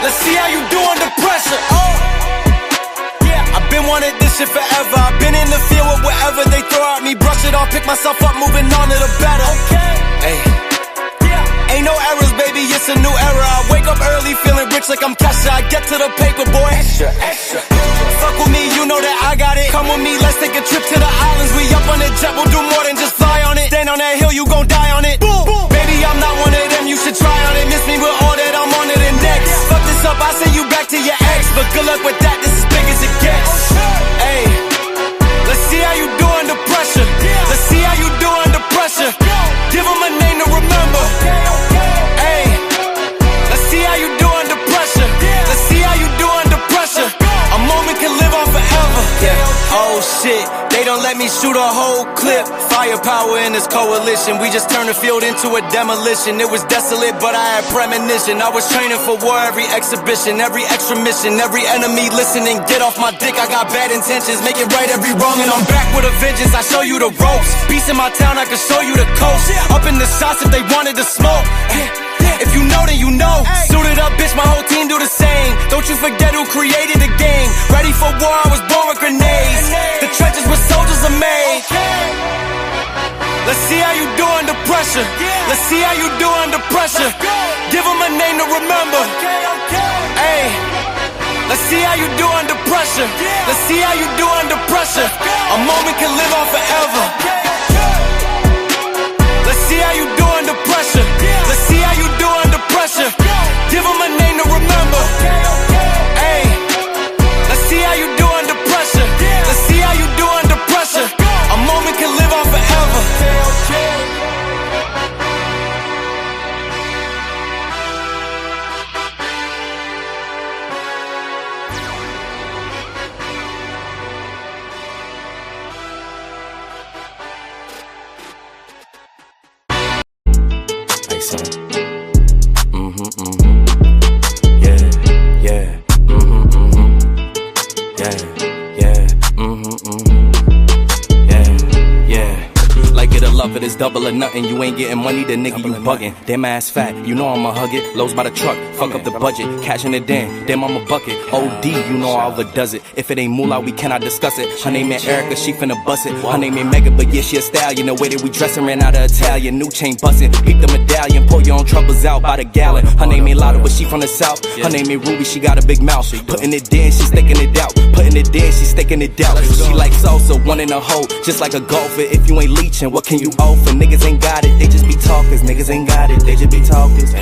Let's see how you do under pressure. Oh, yeah, I've been wanting this shit forever. I've been in the field with whatever they throw at me. Brush it off, pick myself up, moving on to the better. Okay, hey, yeah, ain't no errors, baby, it's a new era. I wake up early, feeling rich like I'm Kesha. I get to the paper, boy. Extra, extra. Fuck with me, you know that I got it. Come with me, let's take a trip to the islands. We up on the jet, we'll do more than just fly on it. Stand on that hill, you gon' die on it. Boom, boom. Baby, I'm not one of them, you should try on it. Miss me with all that, I'm on it and next. Fuck this up, I send you back to your ex. But good luck with that, this is big as it gets. Hey, let's see how you do under pressure. Let's see how you do under pressure. Give them a name to remember. Hey, let's see how you do under pressure. Let's see how you do under pressure. A moment can live on forever. Yeah. Oh shit, they don't let me shoot a whole clip. Firepower in this coalition. We just turned the field into a demolition. It was desolate, but I had premonition. I was training for war every exhibition, every extra mission, every enemy listening. Get off my dick, I got bad intentions. Make it right every wrong, and I'm back with a vengeance. I show you the ropes. Peace in my town, I can show you the coast. Up in the shots if they wanted to smoke. If you know, then you know. Suited up, bitch, my whole team do the same. Don't you forget who created the game. Ready for war, I was born with grenades. The trenches where soldiers are made. Let's see how you do under pressure. Let's see how you do under pressure. Give them a name to remember. Hey, let's see how you do under pressure. Let's see how you do under pressure. A moment can live on forever. Let's see how you do under pressure. Let's see how you do under pressure. Give them a name to remember. Hey, let's see how you do under pressure. Let's see how you do under pressure. A moment can live on forever. It's double or nothing, you ain't getting money, the nigga you bugging. Damn ass fat, you know I'ma hug it. Lows by the truck, fuck up the budget. Cashing it in, damn I'm a bucket. OD, you know I overdoes it. If it ain't moolah, we cannot discuss it. Her name ain't Erica, she finna bust it. Her name ain't Mega, but yeah, she a stallion. The way that we dressin' ran out of Italian. New chain bustin', peep the medallion. Pour your own troubles out by the gallon. Her name ain't Lotta, but she from the south. Her name ain't Ruby, she got a big mouth. Putting it in, she sticking it out. Putting it in, she sticking it out. She like salsa, one in a hole. Just like a golfer, if you ain't leeching, what can you offer? Niggas ain't got it, they just be talkers. Niggas ain't got it, they just be talkers.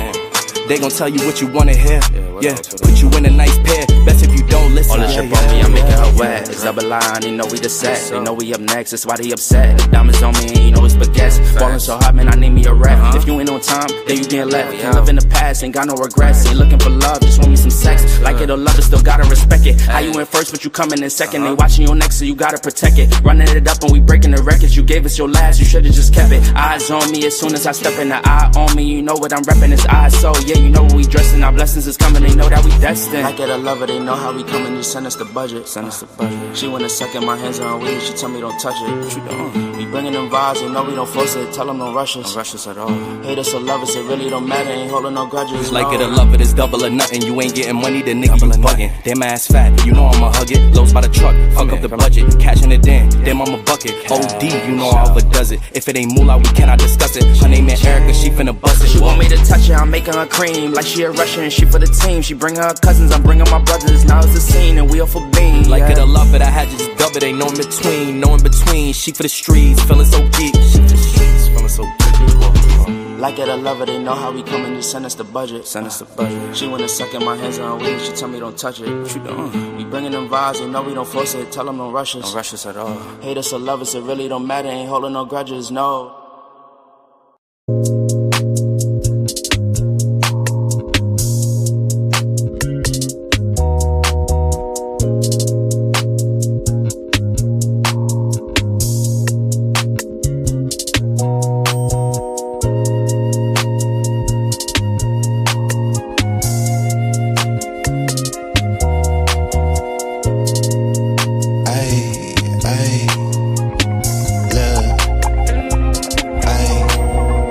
They gon' tell you what you wanna hear. Yeah, put you in a nice pair. Best if you don't listen. All this shit on me, I'm making her wet. It's double line, they know we the set. They know we up next, that's why they upset. The diamonds on me, and you know it's baguettes. Ballin' so hot, man, I need me a rap. If you ain't on time, then you getting left. Can't live in the past, ain't got no regrets. Ain't looking for love, just want me some sex. Like it or love it, still gotta respect it. How you in first, but you coming in second. They watching your next, so you gotta protect it. Running it up and we breaking the records. You gave us your last, you should've just kept it. Eyes on me as soon as I step in. The eye on me, you know what I'm reppin'. It's eyes, so yeah, you know what we dressing. Our blessings is coming, they know that we destined. Like it or love it, they know how we coming. Just send us the budget. Send us the budget. She wanna second my hands on her weed. She tell me don't touch it. What you doing? We bringing them vibes, they know we don't force it. Tell them don't rush us. Don't rush us at all. Hate us or love us, it really don't matter. Ain't holding no grudges. Like it or love it, it's double or nothing. You ain't getting money, the nigga you bugging. Damn ass fat, you know I'ma hug it. Lows by the truck, fuck up the budget. Cashing it in, damn I'm a bucket. OD, you know I overdoes it. If it ain't moolah, we cannot discuss it. Her name ain't Erica, she finna bust it. She want me to touch her, I'm making her cream. Like she a Russian, she for the team. She bring her cousins, I'm bringing my brothers. Now it's the scene and we all for being. Like it or love it, I had to just dub it. Ain't no in between, no in between. She for the streets, feeling so geek. She for the streets, feeling so geek. Like it or love it, they know how we coming. Just send us the budget. Send us the budget. She wanna suck in my hands on her weed. She tell me don't touch it. What you doing? We bringing them vibes, they know we don't force it. Tell them don't rush us. Don't rush us at all. Hate us or love us, it really don't matter. Ain't holding no grudges, no.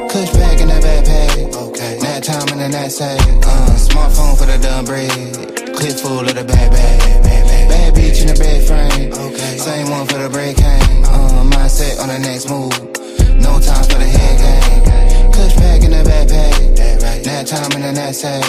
Kush Smartphone for the dumb bread. Clip full of the bad bitch in the bed frame. Same one for the break hang. Mindset on the next move. No time for the head game. Kush pack in the backpack. Nap time in the knapsack.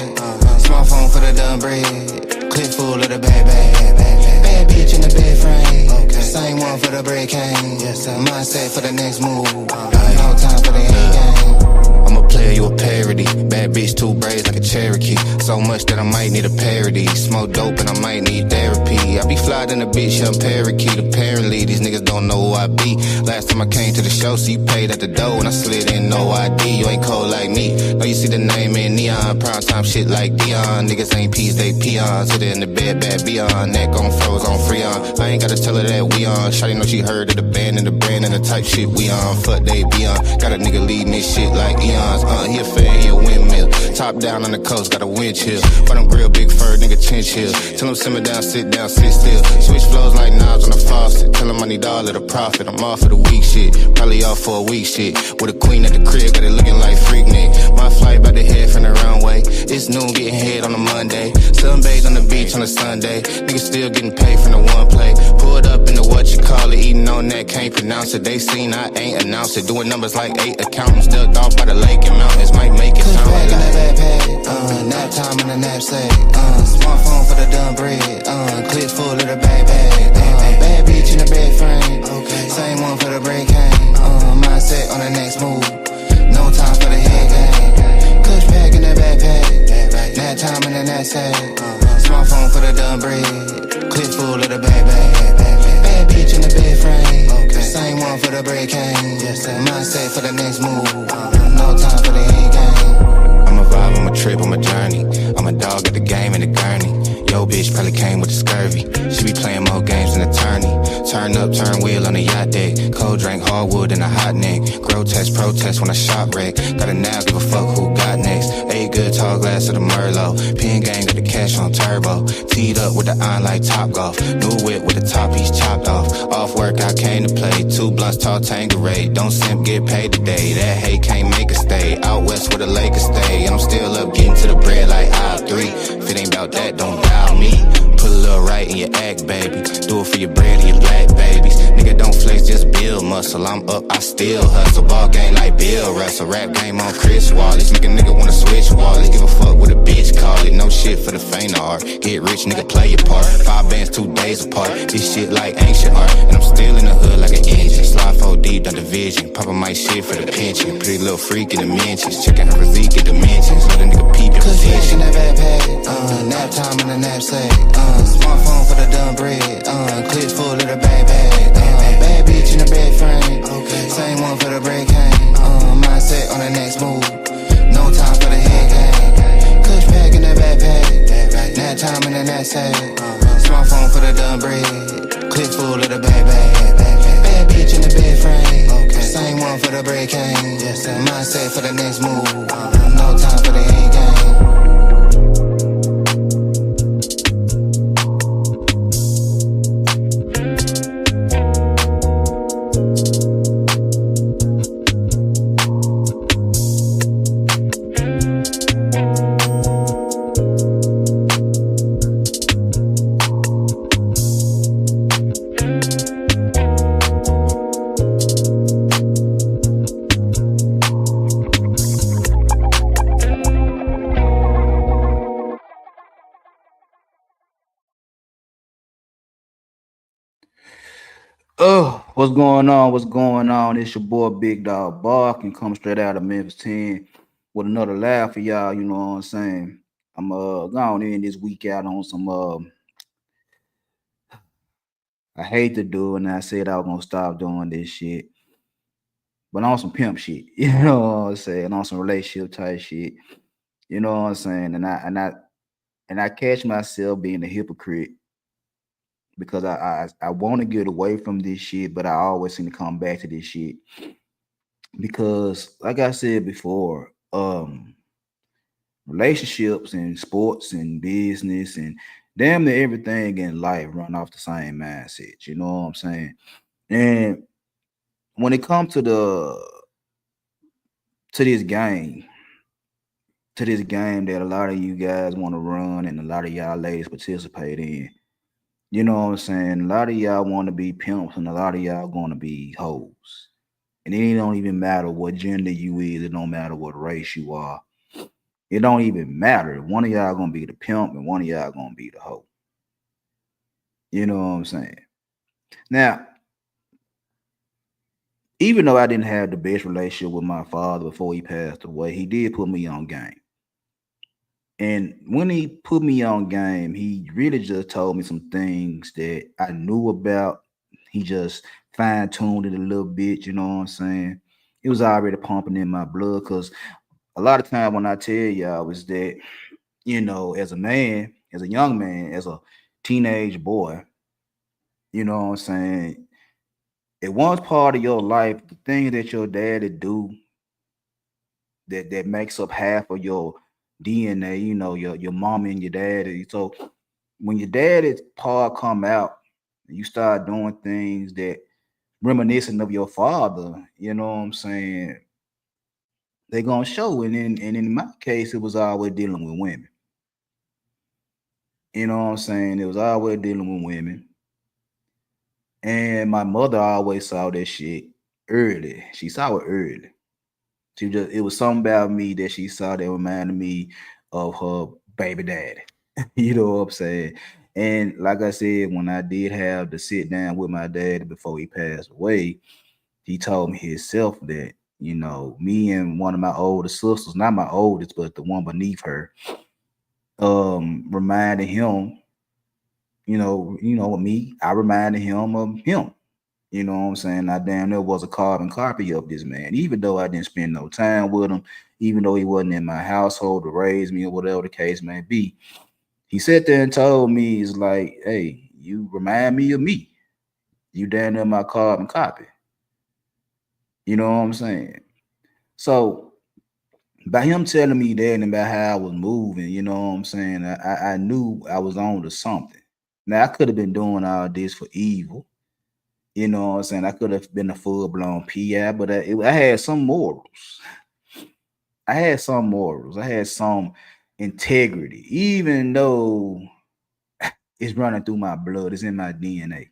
Smartphone for the dumb bread. Clip full of the bad bitch in the bed frame. Same one for the break hang. Mindset for the next move. No time for the head game. I'm a player, you a parody. Bad bitch, 2 braids like a Cherokee. So much that I might need a parody. Smoke dope and I might need therapy. I be fly in a bitch, young parakeet. Apparently, these niggas don't know who I be. Last time I came to the show, so you paid at the door and I slid in no ID. You ain't cold like me. No, you see the name in neon. Prime time shit like Dion. Niggas ain't peas, they peons. Sit in the bed, bad beyond. Neck on froze, on Freon. I ain't gotta tell her that we on. Shawty know she heard of the band and the brand and the type shit we on. Fuck they be on. Got a nigga leading this shit like Eon. He a fan, he a windmill. Top down on the coast, got a wind chill. But I'm grill, big fur, nigga chinchill. Tell him simmer down, sit still. Switch flows like knobs on the faucet. Tell him I need all of the profit. I'm off for the week shit. Probably off for a week shit. With a queen at the crib, got it looking like freak Nick. My flight about to head from the runway. It's noon, getting head on a Monday. Sunbathe on the beach on a Sunday. Niggas still getting paid from the one play. Pulled up in the what you call it. Eating on that, can't pronounce it. They seen I ain't announced it. Doing numbers like 8 accountants. Ducked off by the lake and mountains. Might make it sound like in the backpack. Nap time in the knapsack. Smartphone for the dumb bread. Clip full of the bad bitch in the bed frame. Same one for the break hang. Mindset on the next move. No time for the head game. Kush pack in the backpack. Nap time in the knapsack. Smartphone for the dumb bread. Clip full of the bad bitch in the bed frame. Same one for the break hang. Mindset for the next move. No time for the head game. I'm a vibe, I'm a trip, I'm a journey. I'm a dog at the game in the gurney. Yo, bitch probably came with the scurvy. She be playing more games than attorney. Turn up, turn wheel on the yacht deck. Cold drink, hardwood and a hot neck. Grotesque protest when I shop wreck. Gotta now give a fuck who got next. 8 good tall glass of the Merlot. Pin gang got the cash on turbo. Teed up with the iron like Top Golf. New whip with the top piece chopped off. Off work I came to play. 2 blunts tall Tanqueray. Don't simp get paid today. That hate can't make a stay. Out west where the Lakers stay. And I'm still up getting to the bread like aisle 3. If it ain't about that, don't dial me. Put a little right in your act, baby. Do it for your bread and your black babies. Nigga don't flex, just build muscle. I'm up, I still hustle. Ball game like Bill Russell. Rap game on Chris Wallace. Make a nigga wanna switch wallets. Give a fuck what a bitch call it. No shit for the faint of heart. Get rich, nigga, play your part. 5 bands, 2 days apart. This shit like ancient art. And I'm still in the hood like an engine. Slide 4 deep, done division. Papa my shit for the pension. Pretty little freak in the mentions. Checking her physique in dimensions. Let a nigga peep your position. In that backpack. Nap time in the knapsack. Smartphone for the dumb bread. Clip full of the bad bitch in the bed frame. Same one for the break hang. Mindset on the next move. No time for the head game. Kush pack in the backpack. Nap time in the knapsack. Smartphone for the dumb bread. Clip full of the bad bitch in the bed frame. Same one for the break hang. Mindset for the next move. No time for the head game. What's going on? What's going on? It's your boy Big Dog Bark and come straight out of Memphis 10 with another laugh for y'all, you know what I'm saying? I'm going in this week out on some I hate to do it, and I said I was gonna stop doing this shit. But on some pimp shit, you know what I'm saying, on some relationship type shit. You know what I'm saying? And I catch myself being a hypocrite because I want to get away from this shit, but I always seem to come back to this shit. Because like I said before, relationships and sports and business and damn near everything in life run off the same mindset. You know what I'm saying? And when it comes to this game, to this game that a lot of you guys want to run and a lot of y'all ladies participate in. You know what I'm saying? A lot of y'all want to be pimps and a lot of y'all going to be hoes. And it don't even matter what gender you is. It don't matter what race you are. It don't even matter. One of y'all gonna be the pimp and one of y'all gonna be the hoe. You know what I'm saying? Now, even though I didn't have the best relationship with my father before he passed away, he did put me on game. And when he put me on game, he really just told me some things that I knew about. He just fine tuned it a little bit, you know what I'm saying? It was already pumping in my blood because a lot of time when I tell y'all is that, as a man, as a young man, as a teenage boy, you know what I'm saying? At one part of your life, the things that your daddy do that makes up half of your DNA, your mom and your daddy. So when your daddy's part come out, you start doing things that reminiscent of your father, you know what I'm saying? They're gonna show. And in my case, it was always dealing with women. You know what I'm saying? It was always dealing with women. And my mother always saw that shit early. She saw it early. It was something about me that she saw that reminded me of her baby daddy. You know what I'm saying? And like I said, when I did have to sit down with my daddy before he passed away, he told me himself that, me and one of my older sisters, not my oldest, but the one beneath her, reminded him, with me, I reminded him of him. You know what I'm saying? I damn there was a carbon copy of this man, even though I didn't spend no time with him, even though he wasn't in my household to raise me or whatever the case may be. He sat there and told me, he's like, hey, you remind me of me. You damn near my carbon copy. You know what I'm saying? So by him telling me that and about how I was moving, you know what I'm saying, I knew I was on to something. Now I could have been doing all this for evil. You know what I'm saying? I could have been a full blown PI, but I had some morals. I had some morals. I had some integrity, even though it's running through my blood, it's in my DNA.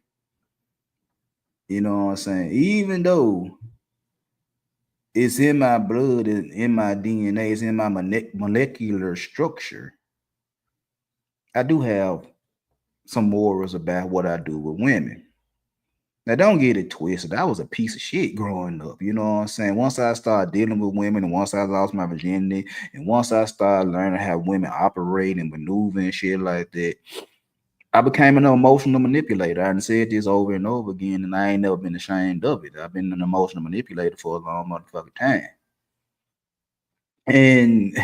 You know what I'm saying? Even though it's in my blood, it's in my DNA, it's in my molecular structure, I do have some morals about what I do with women. Now, don't get it twisted. I was a piece of shit growing up. You know what I'm saying? Once I started dealing with women and once I lost my virginity and once I started learning how women operate and maneuver and shit like that, I became an emotional manipulator. I done said this over and over again and I ain't never been ashamed of it. I've been an emotional manipulator for a long motherfucking time. And,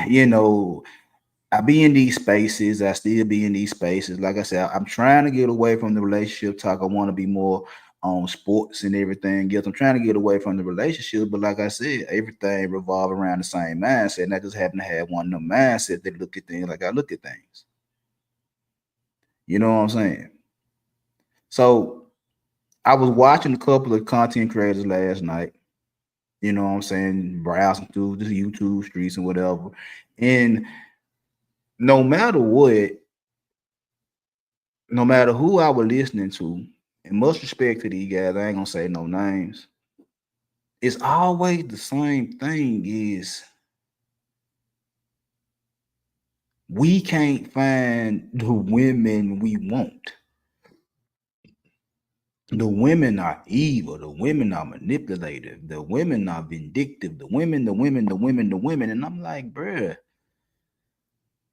I be in these spaces. I still be in these spaces. Like I said, I'm trying to get away from the relationship talk. I want to be more on sports and everything else. I'm trying to get away from the relationship, but like I said, everything revolve around the same mindset. And I just happen to have one of them mindset that look at things like I look at things. You know what I'm saying? So I was watching a couple of content creators last night. You know what I'm saying? Browsing through the YouTube streets and whatever. And no matter what, no matter who I was listening to, and much respect to these guys, I ain't gonna say no names. It's always the same thing is we can't find the women we want. The women are evil. The women are manipulative. The women are vindictive. The women, the women, the women, the women. And I'm like, bruh,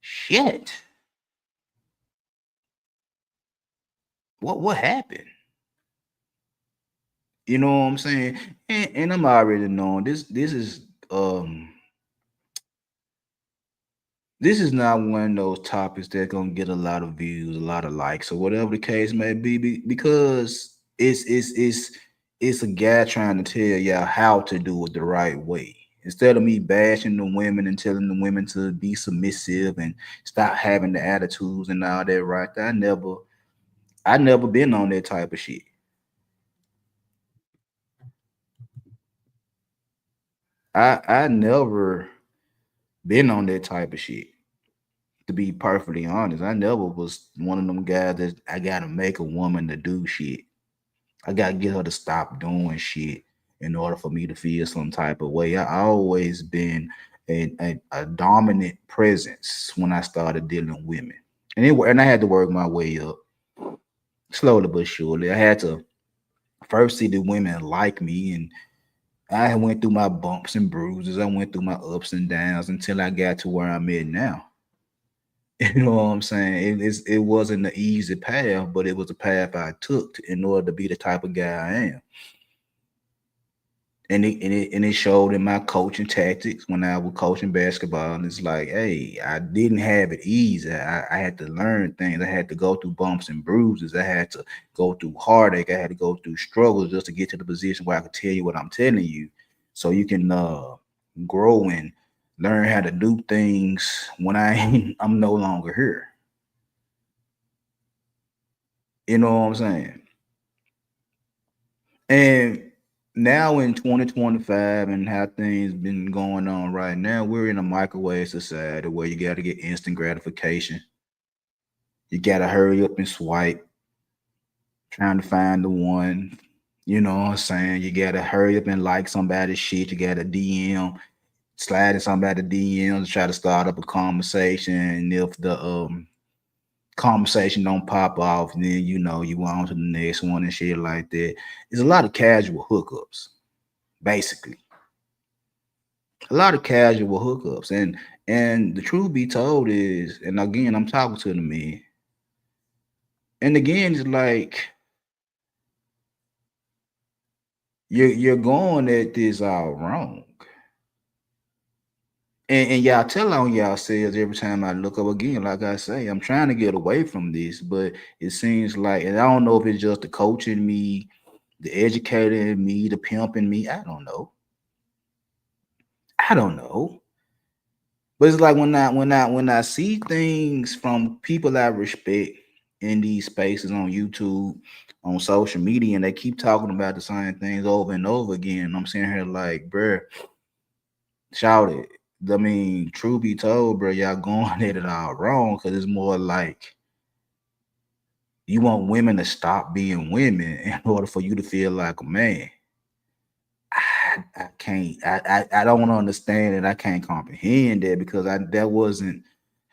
shit. What happened? You know what I'm saying? And I'm already knowing um this is not one of those topics that gonna get a lot of views, a lot of likes, or whatever the case may be, because it's a guy trying to tell y'all how to do it the right way. Instead of me bashing the women and telling the women to be submissive and stop having the attitudes and all that, right? I never been on that type of shit. I never Been on that type of shit. To be perfectly honest, I never was one of them guys that I gotta make a woman to do shit. I gotta get her to stop doing shit in order for me to feel some type of way. I always been a dominant presence when I started dealing with women, and I had to work my way up slowly but surely. I had to first see the women like me, and I went through my bumps and bruises. I went through my ups and downs until I got to where I'm at now. You know what I'm saying? It wasn't an easy path, but it was a path I took in order to be the type of guy I am. And it showed in my coaching tactics when I was coaching basketball. And it's like, hey, I didn't have it easy. I had to learn things. I had to go through bumps and bruises. I had to go through heartache. I had to go through struggles just to get to the position where I could tell you what I'm telling you, so you can grow and learn how to do things when I'm no longer here. You know what I'm saying? And now in 2025 and how things been going on right now, we're in a microwave society where you got to get instant gratification. You got to hurry up and swipe, trying to find the one. You know what I'm saying? You got to hurry up and like somebody's shit. You got to DM, slide in somebody's DMs, try to start up a conversation. And if the conversation don't pop off, and then you on to the next one and shit like that. There's a lot of casual hookups, basically. A lot of casual hookups. And the truth be told is, and again, I'm talking to the men. And again, it's like you're going at this all wrong. And y'all tell on y'all selves every time I look up again. Like I say, I'm trying to get away from this, but it seems like, and I don't know if it's just the coaching me, the educating me, the pimping me. I don't know. I don't know. But it's like when I see things from people I respect in these spaces on YouTube, on social media, and they keep talking about the same things over and over again. I'm sitting here like, bruh, shout it. I mean, truth be told, bro, y'all going at it all wrong, because it's more like you want women to stop being women in order for you to feel like a man. I can't. I don't understand it. I can't comprehend that, because that wasn't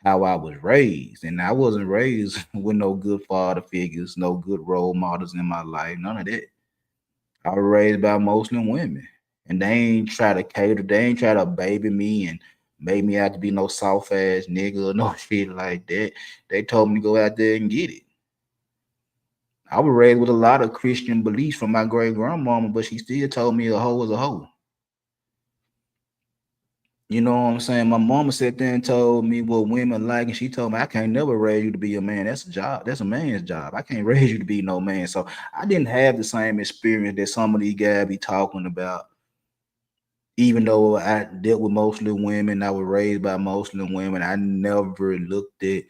how I was raised, and I wasn't raised with no good father figures, no good role models in my life, none of that. I was raised by Muslim women, and they ain't try to cater. They ain't try to baby me and make me out to be no soft ass nigga or no shit like that. They told me to go out there and get it. I was raised with a lot of Christian beliefs from my great grandmama, but she still told me a hoe was a hoe. You know what I'm saying? My mama sat there and told me what women like, and she told me I can't never raise you to be a man. That's a job. That's a man's job. I can't raise you to be no man. So I didn't have the same experience that some of these guys be talking about. Even though I dealt with mostly women, I was raised by mostly women. I never looked at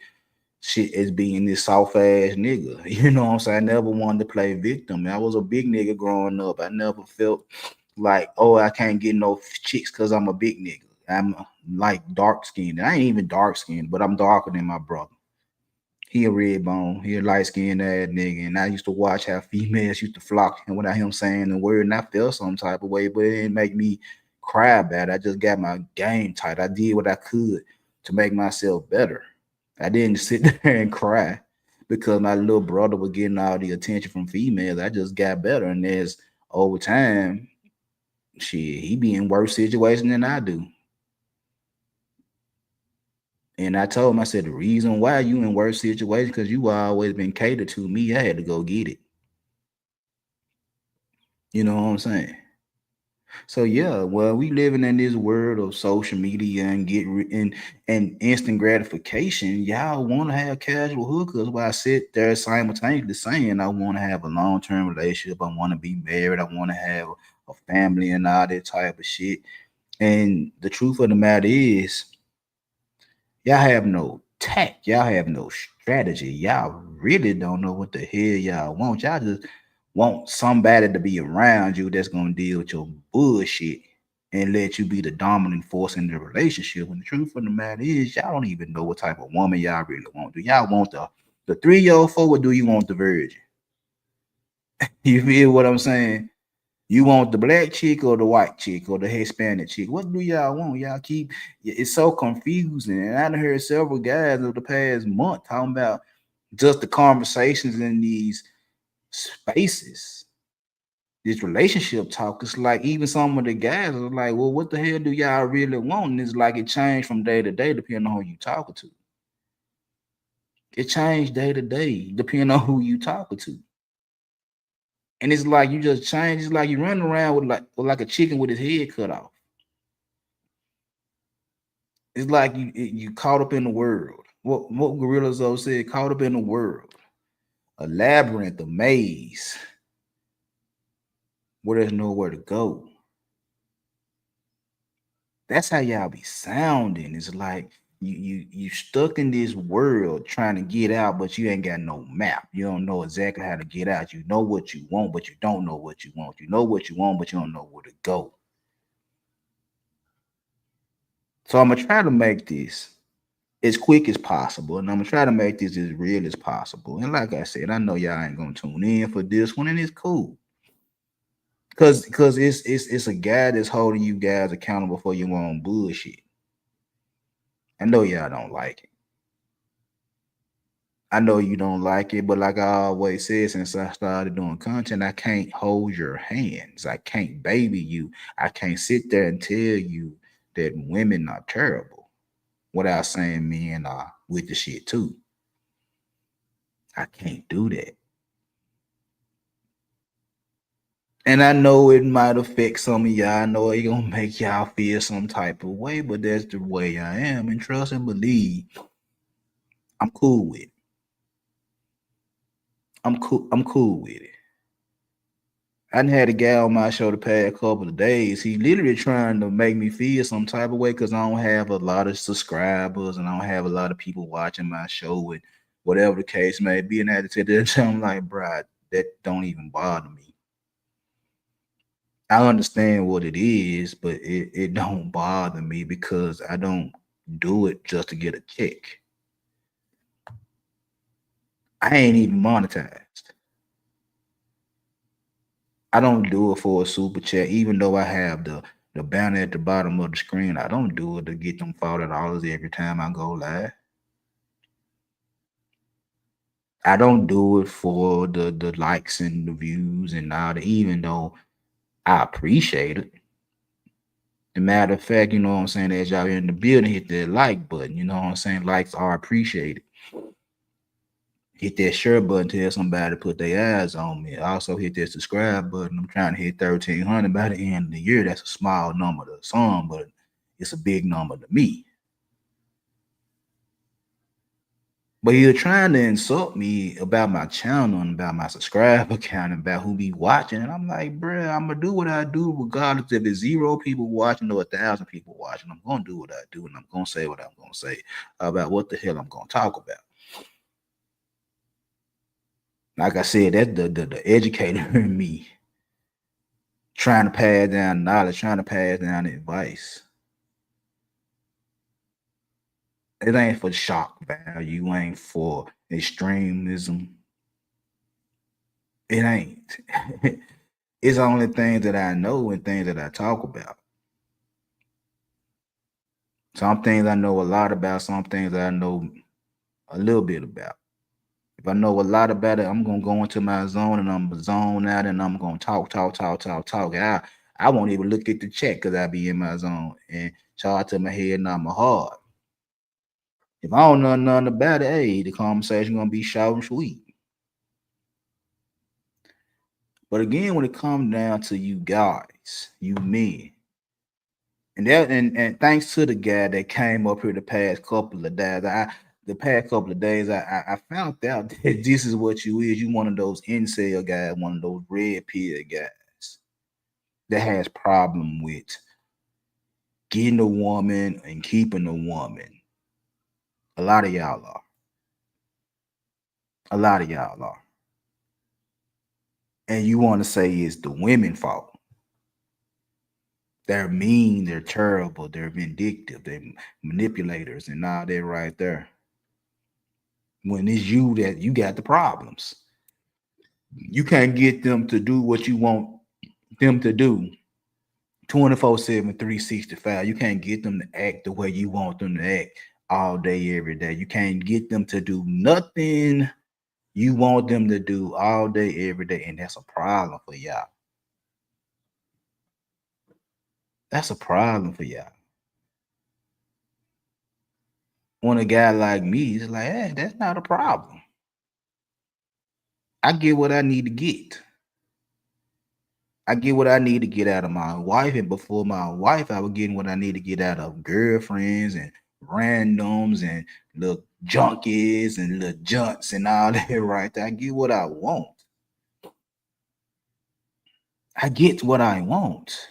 shit as being this soft ass nigga. You know what I'm saying? I never wanted to play victim. I was a big nigga growing up. I never felt like, oh, I can't get no chicks because I'm a big nigga. I'm like dark skinned. I ain't even dark skinned, but I'm darker than my brother. He a red bone. He a light skinned ass nigga. And I used to watch how females used to flock him without him saying the word. And I felt some type of way, but it didn't make me cry about it. I just got my game tight. I did what I could to make myself better. I didn't sit there and cry because my little brother was getting all the attention from females. I just got better. And as over time, shit, he be in worse situations than I do. And I told him, I said, the reason why you in worse situations because you always been catered to me. I had to go get it. You know what I'm saying? So yeah, well, we living in this world of social media and and instant gratification. Y'all want to have casual hookups, while I sit there simultaneously saying I want to have a long term relationship. I want to be married. I want to have a family and all that type of shit. And the truth of the matter is, y'all have no tact. Y'all have no strategy. Y'all really don't know what the hell y'all want. Y'all just want somebody to be around you that's gonna deal with your bullshit. and let you be the dominant force in the relationship. And the truth of the matter is, y'all don't even know what type of woman y'all really want. Do y'all want the 3-year-old, or do you want the virgin? You feel what I'm saying? You want the black chick or the white chick or the Hispanic chick? What do y'all want? Y'all keep it's so confusing. And I done heard several guys over the past month talking about just the conversations in these spaces. This relationship talk. It's like even some of the guys are like, well, what the hell do y'all really want? And it's like it changed from day to day depending on who you talking to. It changed day to day depending on who you talking to. And it's like you just change. It's like you running around with a chicken with his head cut off. It's like you caught up in the world. What Gorilla Zoe said, caught up in the world. A labyrinth, a maze, where there's nowhere to go. That's how y'all be sounding. It's like you stuck in this world trying to get out, but you ain't got no map. You don't know exactly how to get out. You know what you want, but you don't know what you want. You know what you want, but you don't know where to go. So I'm gonna try to make this as quick as possible, and I'm gonna try to make this as real as possible. And like I said, I know y'all ain't gonna tune in for this one, and it's cool. Cause it's a guy that's holding you guys accountable for your own bullshit. I know y'all don't like it. I know you don't like it, but like I always said since I started doing content, I can't hold your hands. I can't baby you. I can't sit there and tell you that women are terrible without saying men are with the shit too. I can't do that. And I know it might affect some of y'all. I know it gonna make y'all feel some type of way, but that's the way I am. And trust and believe, I'm cool with it. I'm cool. I'm cool with it. I done had a guy on my show the past couple of days. He literally trying to make me feel some type of way because I don't have a lot of subscribers and I don't have a lot of people watching my show and whatever the case may be. And I had to tell them, I'm like, bro, that don't even bother me. I understand what it is, but it don't bother me because I don't do it just to get a check. I ain't even monetized. I don't do it for a super chat, even though I have the banner at the bottom of the screen. I don't do it to get them $40 every time I go live. I don't do it for the likes and the views and all that, even though I appreciate it. As a matter of fact, you know what I'm saying, as y'all in the building, hit that like button. You know what I'm saying? Likes are appreciated. Hit that share button, tell somebody to put their eyes on me. Also hit that subscribe button. I'm trying to hit 1,300 by the end of the year. That's a small number to some, but it's a big number to me. But you're trying to insult me about my channel and about my subscriber count and about who be watching. And I'm like, bruh, I'm gonna do what I do regardless if it's 0 people watching or 1,000 people watching. I'm gonna do what I do and I'm gonna say what I'm gonna say about what the hell I'm gonna talk about. Like I said, that's the educator in me trying to pass down knowledge, trying to pass down advice. It ain't for shock value, ain't for extremism. It ain't. It's only things that I know and things that I talk about. Some things I know a lot about, some things I know a little bit about. If I know a lot about it, I'm gonna go into my zone and I'm gonna zone out and I'm gonna talk. I won't even look at the chat because I be in my zone and charge to my head, not my heart. If I don't know nothing about it, hey, the conversation gonna be short and sweet. But again, when it comes down to you guys, you men, and thanks to the guy that came up here the past couple of days, I found out that this is what you is. You one of those incel guys, one of those red pill guys that has problem with getting a woman and keeping a woman. A lot of y'all are. A lot of y'all are. And you want to say it's the women's fault. They're mean, they're terrible, they're vindictive, they're manipulators, and all that right there. When it's you that you got the problems. You can't get them to do what you want them to do 24/7, 365. You can't get them to act the way you want them to act all day, every day. You can't get them to do nothing you want them to do all day, every day. And that's a problem for y'all. That's a problem for y'all. When a guy like me is like, hey, that's not a problem. I get what I need to get. I get what I need to get out of my wife. And before my wife, I was getting what I need to get out of girlfriends and randoms and little junkies and little junks and all that right there. I get what I want. I get what I want.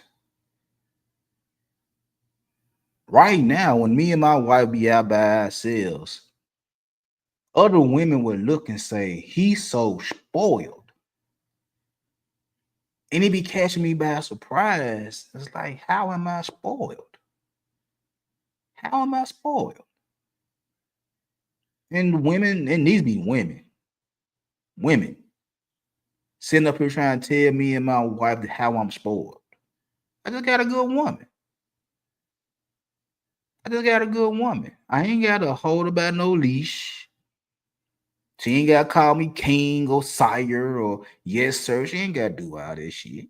Right now, when me and my wife be out by ourselves, other women would look and say, he's so spoiled. And it be catching me by surprise. It's like, how am I spoiled? How am I spoiled? And women, and these be women sitting up here trying to tell me and my wife how I'm spoiled. I just got a good woman. I ain't got to hold her by no leash. She ain't got to call me king or sire or yes, sir. She ain't got to do all that shit.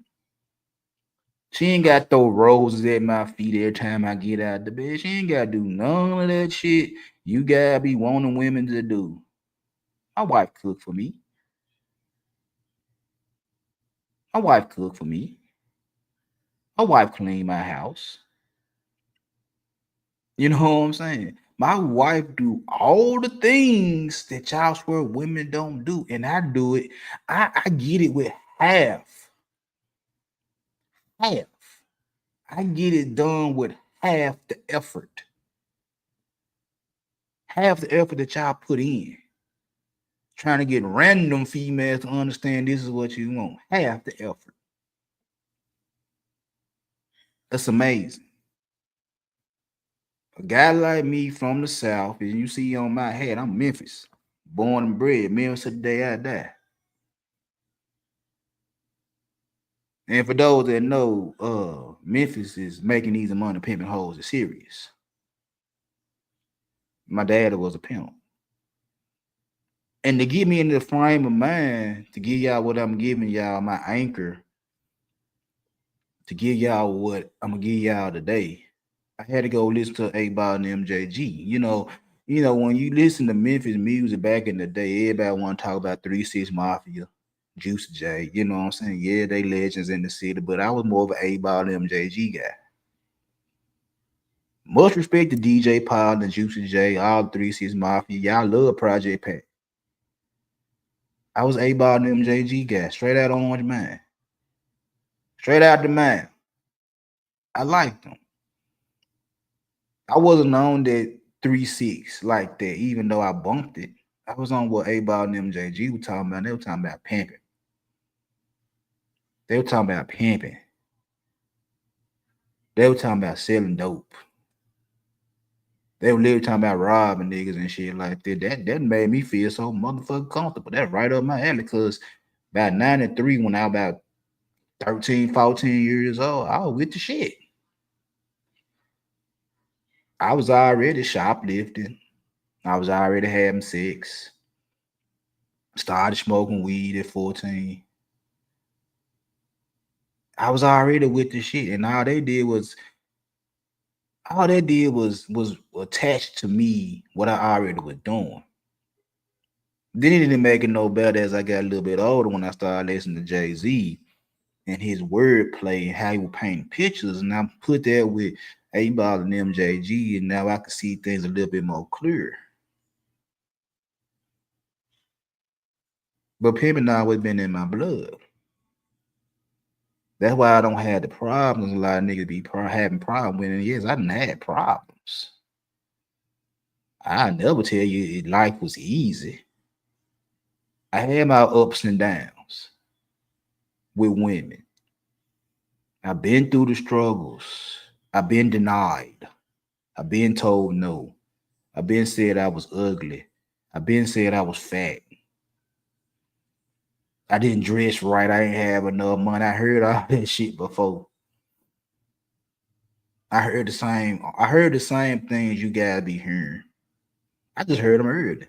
She ain't got to throw roses at my feet every time I get out the bed. She ain't got to do none of that shit you got to be wanting women to do. My wife cook for me. My wife cook for me. My wife clean my house. You know what I'm saying? My wife do all the things that y'all swear women don't do, and I do it. I get it with half. I get it done with half the effort. Half the effort that y'all put in. Trying to get random females to understand this is what you want. Half the effort. That's amazing. A guy like me from the South, and you see on my head, I'm Memphis. Born and bred, Memphis to the day I die. And for those that know, Memphis is making easy money pimping hoes is serious. My dad was a pimp. And to get me in the frame of mind to give y'all what I'm giving y'all, my anchor, to give y'all what I'm gonna give y'all today, I had to go listen to 8Ball and MJG. You know, when you listen to Memphis music back in the day, everybody want to talk about 3 6 Mafia, Juicy J. You know what I'm saying? Yeah, they legends in the city, but I was more of an 8Ball and MJG guy. Much respect to DJ Paul and Juicy J, all 3 6 Mafia. Y'all love Project Pat. I was 8Ball and MJG guy, straight out on Orange Man. Straight out the man. I liked them. I wasn't on that 3 6 like that, even though I bumped it. I was on what 8Ball and MJG were talking about. They were talking about pimping. They were talking about pimping. They were talking about selling dope. They were literally talking about robbing niggas and shit like that. That made me feel so motherfucking comfortable. That's right up my alley. Because about 93, when I was about 13, 14 years old, I was with the shit. I was already shoplifting. I was already having sex. Started smoking weed at 14. I was already with the shit. And all they did was attached to me what I already was doing. Then it didn't make it no better as I got a little bit older when I started listening to Jay-Z and his wordplay and how he would paint pictures. And I put that with 8Ball and MJG, and now I can see things a little bit more clear. But pimping always been in my blood. That's why I don't have the problems a lot of niggas be having problems with. And yes, I didn't have problems. I never tell you life was easy. I had my ups and downs with women. I've been through the struggles. I've been denied. I've been told no. I've been said I was ugly. I've been said I was fat. I didn't dress right. I ain't have enough money. I heard all that shit before. I heard the same. I heard the same things you guys be hearing. I just heard them early.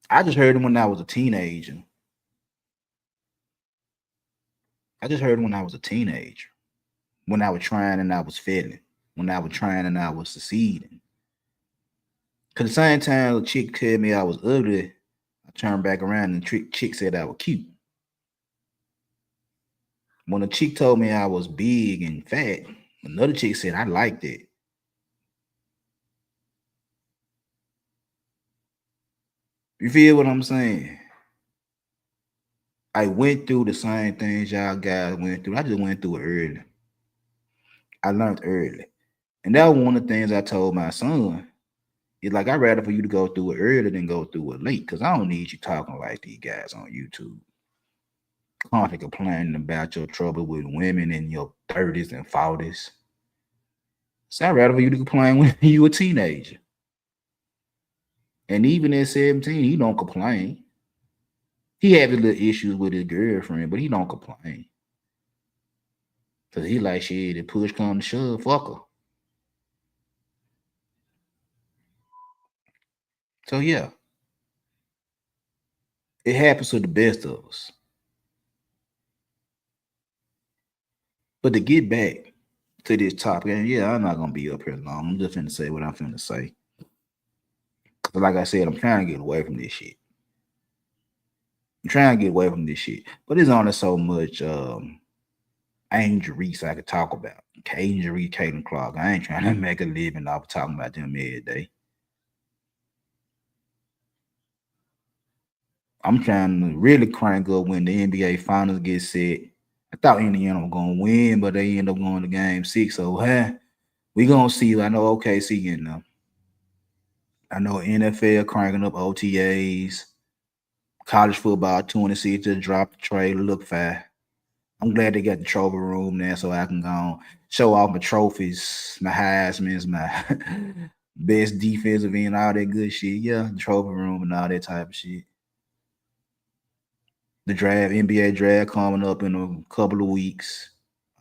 I just heard them when I was a teenager. I just heard them when I was a teenager. When I was trying and I was failing. When I was trying and I was succeeding. Cause the same time the chick told me I was ugly, I turned back around and the chick said I was cute. When a chick told me I was big and fat, another chick said I liked it. You feel what I'm saying? I went through the same things y'all guys went through. I just went through it early. I learned early. And that was one of the things I told my son. It's like I'd rather for you to go through it early than go through it late. Cause I don't need you talking like these guys on YouTube. Constantly complaining about your trouble with women in your 30s and 40s. So I'd rather for you to complain when you a teenager. And even at 17, he don't complain. He had his little issues with his girlfriend, but he don't complain. Cause he like shit, if push come to shove, fuck her. So yeah. It happens to the best of us. But to get back to this topic, and yeah, I'm not gonna be up here long. I'm just finna say what I'm finna say. But like I said, I'm trying to get away from this shit. I'm trying to get away from this shit. But there's only so much Angel Reese I could talk about. Angel Reese, Caitlin Clark. I ain't trying to make a living off talking about them every day. I'm trying to really crank up when the NBA finals get set. I thought Indiana was gonna win, but they end up going to game 6. So we gonna see. I know OKC getting them. I know NFL cranking up OTAs. College football 26 just dropped the trailer. Look fine. I'm glad they got the trophy room there so I can go show off my trophies, my Heisman's, my best defensive end, all that good shit. Yeah, the trophy room and all that type of shit. The draft, NBA draft coming up in a couple of weeks.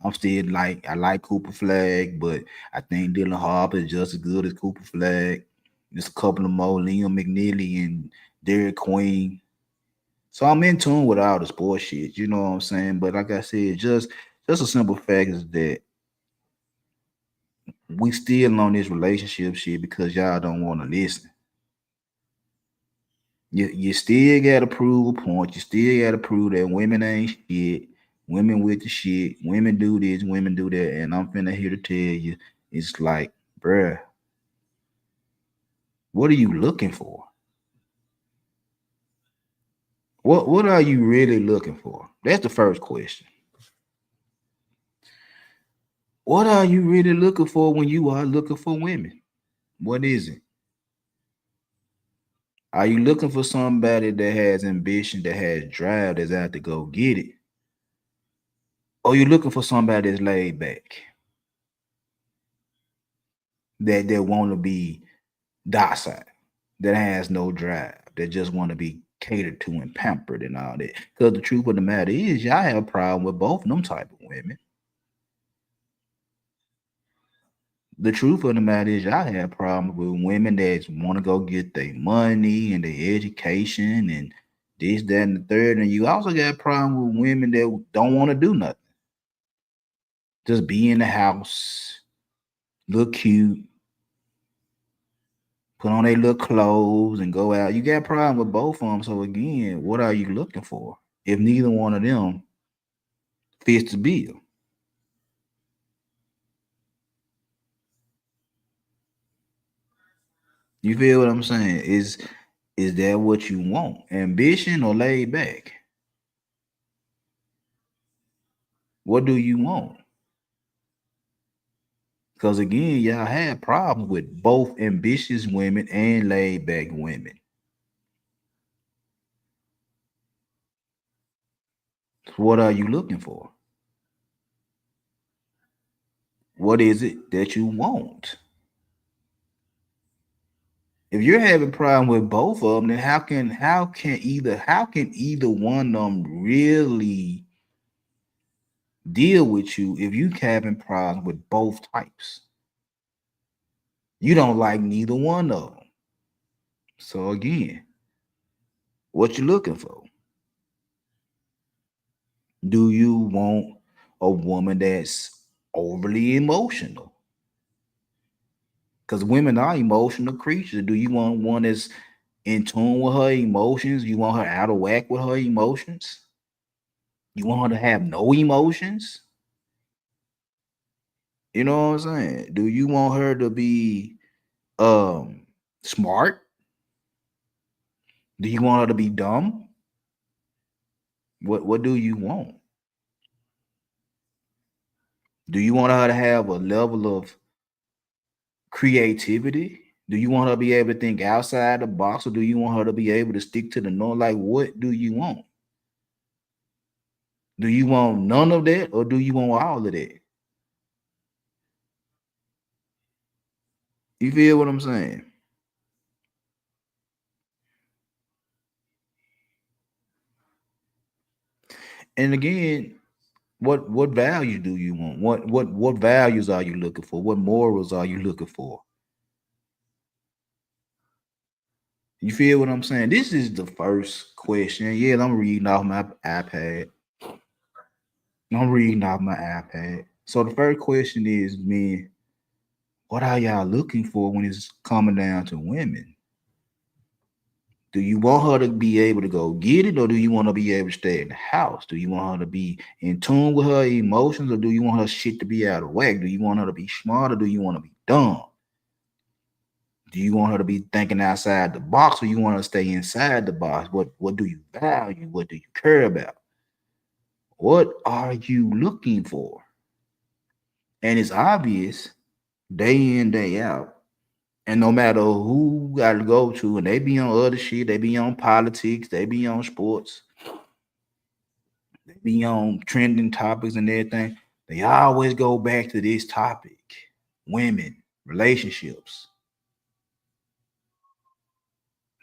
I like Cooper Flag, but I think Dylan Harper is just as good as Cooper Flag. There's a couple of more, Liam McNeely and Derek Queen. So I'm in tune with all the sports shit, you know what I'm saying? But like I said, just a simple fact is that we still on this relationship shit because y'all don't want to listen. You still gotta prove a point. You still gotta prove that women ain't shit. Women with the shit. Women do this, women do that. And I'm finna here to tell you, it's like, bruh, what are you looking for? What are you really looking for? That's the first question. What are you really looking for when you are looking for women? What is it? Are you looking for somebody that has ambition, that has drive, that's out to go get it? Or you looking for somebody that's laid back, that want to be docile, that has no drive, that just want to be catered to and pampered and all that? Because the truth of the matter is, y'all have a problem with both of them type of women. The truth of the matter is, y'all have a problem with women that want to go get their money and their education and this, that, and the third. And you also got a problem with women that don't want to do nothing. Just be in the house, look cute, put on their little clothes and go out. You got a problem with both of them. So again, what are you looking for if neither one of them fits the bill? You feel what I'm saying? Is that what you want? Ambition or laid back? What do you want? Because again, y'all had problems with both ambitious women and laid back women. What are you looking for? What is it that you want? If you're having problem with both of them, then how can either one of them really deal with you if you having problems with both types? You don't like neither one of them. So again, what you looking for? Do you want a woman that's overly emotional? Because women are emotional creatures. Do you want one that's in tune with her emotions? You want her out of whack with her emotions? You want her to have no emotions? You know what I'm saying? Do you want her to be um smart? Do you want her to be dumb? What do you want? Do you want her to have a level of creativity? Do you want her to be able to think outside the box, or do you want her to be able to stick to the norm? Like, what do you want? Do you want none of that, or do you want all of that? You feel what I'm saying? And again, what value do you want? What values are you looking for? What morals are you looking for? You feel what I'm saying? This is the first question. Yeah, I'm reading off my iPad. I'm reading off my iPad. So the first question is, man, what are y'all looking for when it's coming down to women? Do you want her to be able to go get it, or do you want to be able to stay in the house? Do you want her to be in tune with her emotions, or do you want her shit to be out of whack? Do you want her to be smart, or do you want to be dumb? Do you want her to be thinking outside the box, or you want her to stay inside the box? What do you value? What do you care about? What are you looking for? And it's obvious day in, day out. And no matter who got to go to, and they be on other shit, they be on politics, they be on sports, they be on trending topics and everything, they always go back to this topic: women, relationships.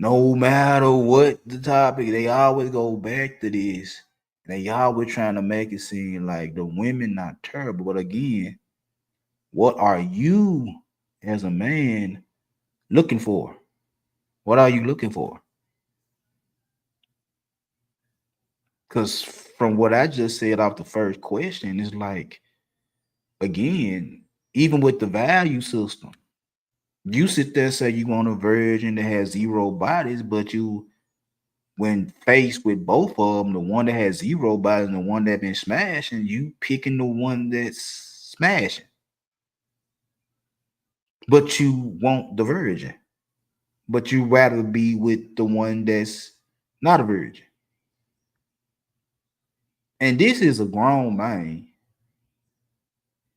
No matter what the topic, they always go back to this. They always trying to make it seem like the women not terrible. But again, what are you as a man looking for? What are you looking for? Because from what I just said off the first question, it's like, again, even with the value system, you sit there and say you want a virgin that has zero bodies, but you, when faced with both of them, the one that has zero bodies and the one that been smashing, you picking the one that's smashing. But you want the virgin. But you rather be with the one that's not a virgin. And this is a grown man,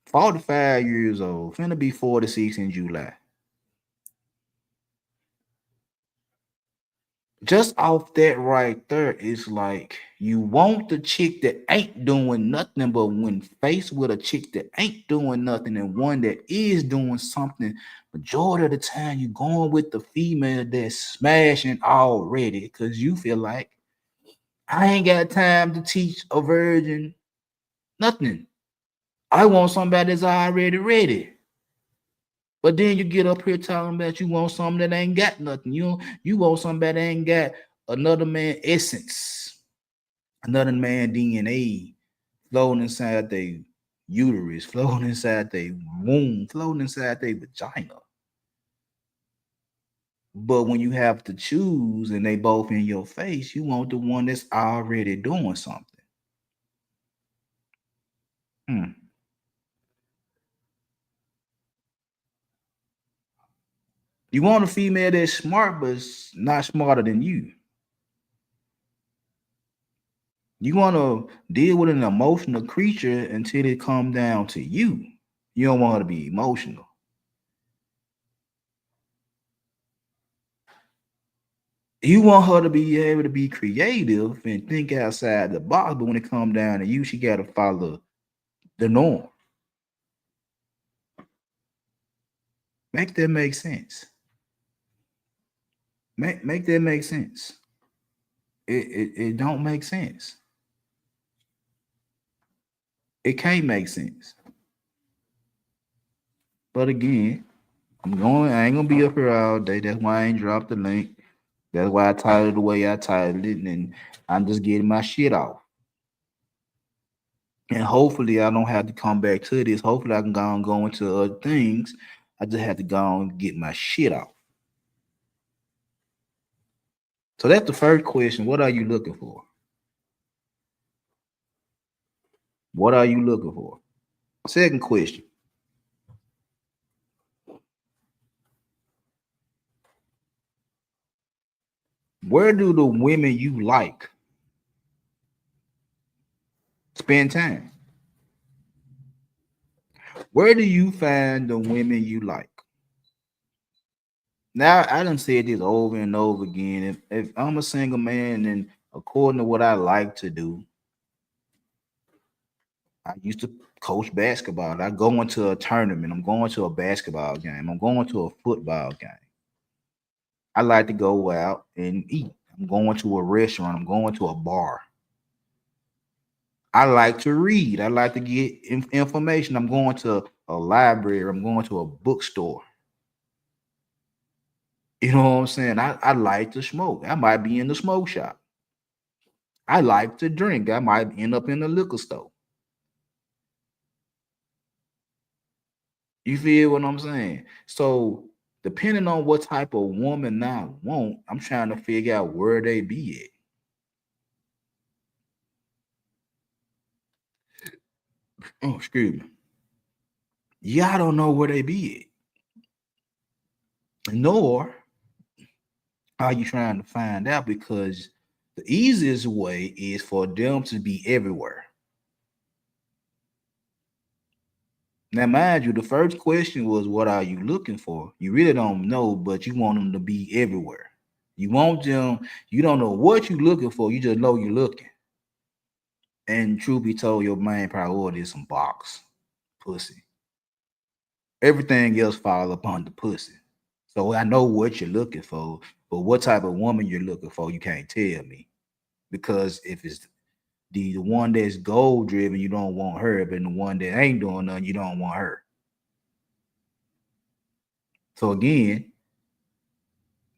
45 years old, finna be 46 in July. Just off that right there, it's like you want the chick that ain't doing nothing, but when faced with a chick that ain't doing nothing and one that is doing something, majority of the time you going with the female that's smashing already, because you feel like, I ain't got time to teach a virgin nothing. I want somebody that's already ready. But then you get up here talking about you want something that ain't got nothing. You want somebody that ain't got another man essence, another man DNA floating inside their uterus, floating inside their womb, floating inside their vagina. But when you have to choose and they both in your face, you want the one that's already doing something. Hmm. You want a female that's smart, but not smarter than you. You want to deal with an emotional creature until it come down to you. You don't want her to be emotional. You want her to be able to be creative and think outside the box, but when it come down to you, she got to follow the norm. Make that make sense. Make that make sense. It don't make sense. It can't make sense. But again, I ain't gonna be up here all day. That's why I ain't dropped the link. That's why I titled it the way I titled it, and I'm just getting my shit off. And hopefully I don't have to come back to this. Hopefully I can go into other things. I just have to go and get my shit off. So that's the first question. What are you looking for? What are you looking for? Second question. Where do the women you like spend time? Where do you find the women you like? Now, I done said this over and over again. If I'm a single man and according to what I like to do, I used to coach basketball. I go into a tournament. I'm going to a basketball game. I'm going to a football game. I like to go out and eat. I'm going to a restaurant. I'm going to a bar. I like to read. I like to get information. I'm going to a library. I'm going to a bookstore. You know what I'm saying? I like to smoke. I might be in the smoke shop. I like to drink. I might end up in the liquor store. You feel what I'm saying? So depending on what type of woman I want, I'm trying to figure out where they be at. Oh, excuse me. Y'all don't know where they be at. Nor are you trying to find out, because the easiest way is for them to be everywhere. Now, mind you, the first question was, what are you looking for? You really don't know, but you want them to be everywhere. You want them, you don't know what you're looking for, you just know you're looking. And truth be told, your main priority is some box, pussy. Everything else falls upon the pussy. So I know what you're looking for, but what type of woman you're looking for, you can't tell me. Because if it's the one that's goal driven, you don't want her, but the one that ain't doing nothing, you don't want her. So again,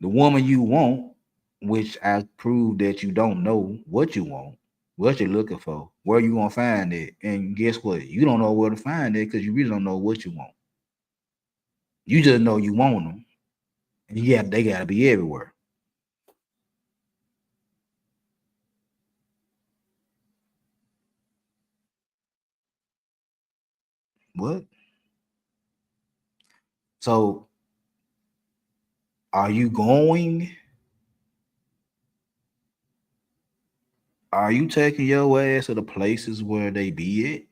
the woman you want, which I proved that you don't know what you want, what you're looking for, where you gonna find it, and guess what? You don't know where to find it because you really don't know what you want. You just know you want them, and yeah, they gotta be everywhere. What? So, are you going? Are you taking your ass to the places where they be at?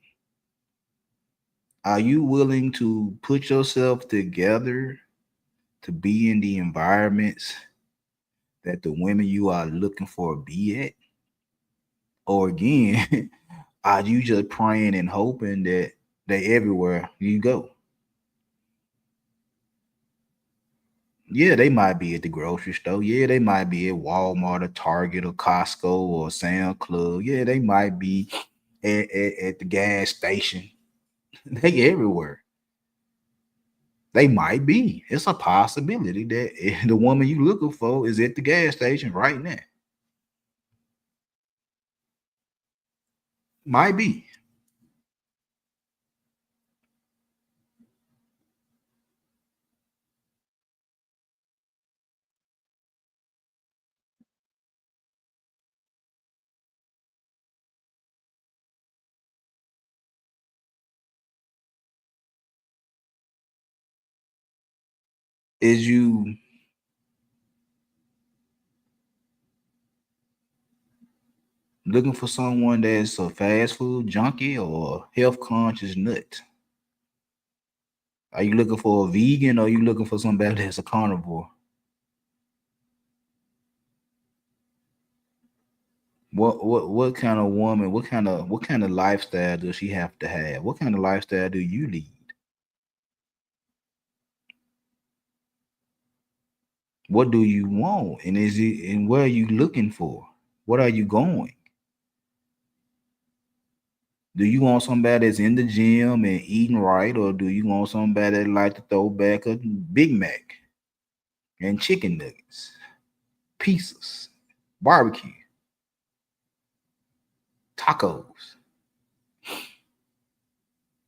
Are you willing to put yourself together to be in the environments that the women you are looking for be at? Or again, are you just praying and hoping that they everywhere you go? Yeah, they might be at the grocery store. Yeah, they might be at Walmart or Target or Costco or Sam Club. Yeah, they might be at the gas station. They everywhere. They might be. It's a possibility that the woman you looking for is at the gas station right now. Might be. Is you looking for someone that's a fast food junkie or health conscious nut? Are you looking for a vegan or are you looking for somebody that's a carnivore? What kind of woman, what kind of lifestyle does she have to have? What kind of lifestyle do you lead? What do you want? And is it and where are you looking for? What are you going? Do you want somebody that's in the gym and eating right, or do you want somebody that like to throw back a Big Mac and chicken nuggets, pizzas, barbecue, tacos?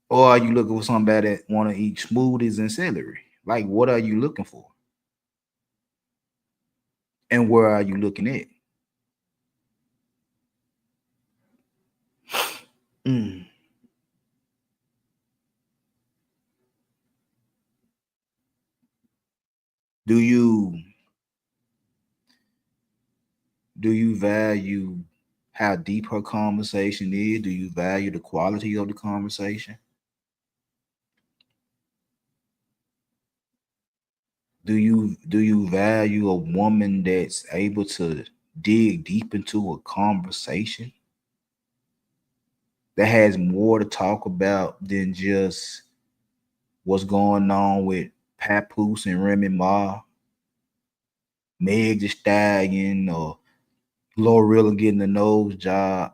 Or are you looking for somebody that want to eat smoothies and celery? Like, what are you looking for? And where are you looking at? Mm. Do you value how deep her conversation is? Do you value the quality of the conversation? Do you value a woman that's able to dig deep into a conversation that has more to talk about than just what's going on with Papoose and Remy Ma, Meg Thee Stallion, or Glorilla getting the nose job?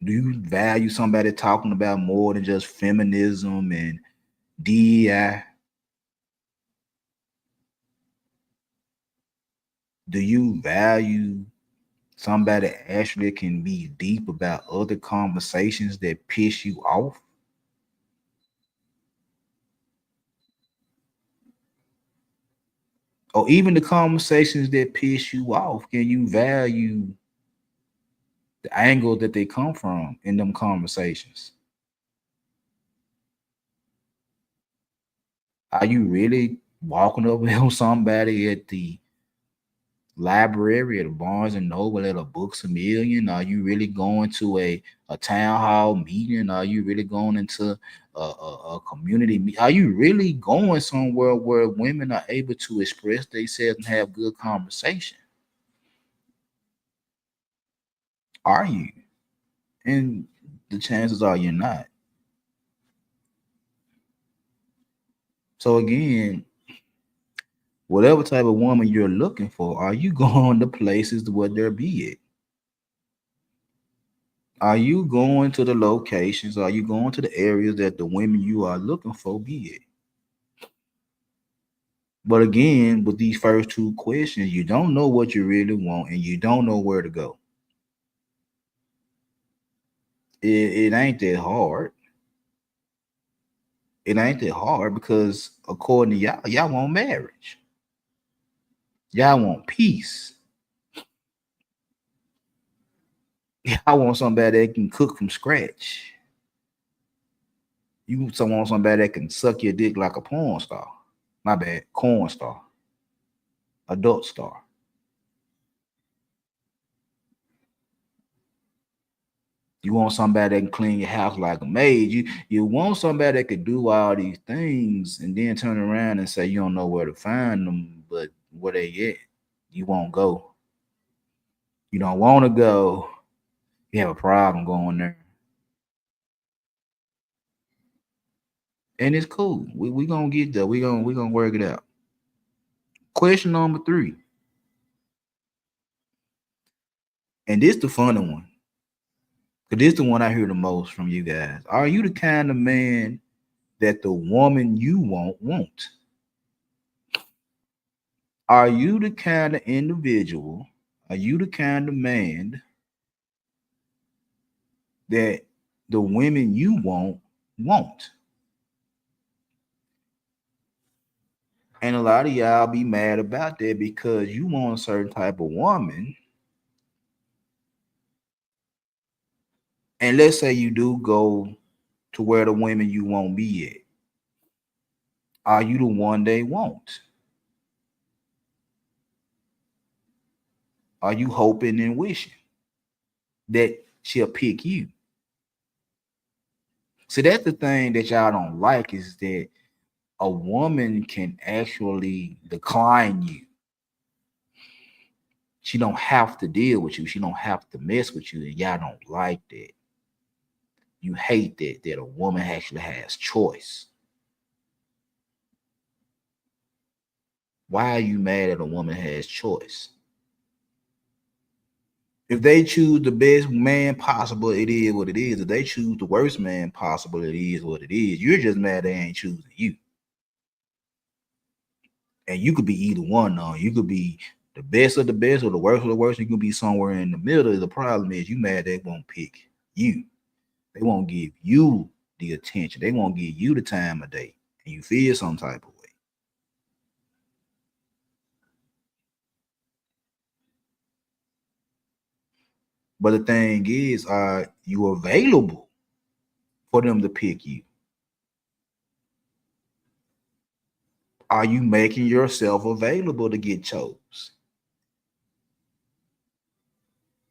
Do you value somebody talking about more than just feminism and DEI? Do you value somebody actually can be deep about other conversations that piss you off? Or even the conversations that piss you off, can you value the angle that they come from in them conversations? Are you really walking up on somebody at the library, at a Barnes and Noble, at a Books a Million? Are you really going to a town hall meeting? Are you really going into a community Are you really going somewhere where women are able to express themselves and have good conversation? Are you? And the chances are you're not. So again, whatever type of woman you're looking for, are you going to places where there be it? Are you going to the locations? Are you going to the areas that the women you are looking for be it? But again, with these first two questions, you don't know what you really want and you don't know where to go. It ain't that hard. It ain't that hard because according to y'all want marriage. Y'all want peace. Y'all want somebody that can cook from scratch. You want somebody that can suck your dick like a porn star. My bad, corn star, adult star. You want somebody that can clean your house like a maid. You want somebody that could do all these things and then turn around and say you don't know where to find them, but where they at, you won't go. You don't want to go. You have a problem going there. And it's cool. We gonna get there. We gonna work it out. Question number 3. And this the funny one. Cause this the one I hear the most from you guys. Are you the kind of man that the woman you want? Are you the kind of individual? Are you the kind of man that the women you want? And a lot of y'all be mad about that because you want a certain type of woman. And let's say you do go to where the women you won't be at. Are you the one they want? Are you hoping and wishing that she'll pick you? See, that's the thing that y'all don't like is that a woman can actually decline you. She don't have to deal with you. She don't have to mess with you. And y'all don't like that. You hate that a woman actually has choice. Why are you mad at a woman has choice? If they choose the best man possible, it is what it is. If they choose the worst man possible, it is what it is. You're just mad they ain't choosing you. And you could be either one. No, you could be the best of the best or the worst of the worst. You could be somewhere in the middle. The problem is you mad they won't pick you. They won't give you the attention. They won't give you the time of day. And you feel some type of way. But the thing is, are you available for them to pick you? Are you making yourself available to get chose?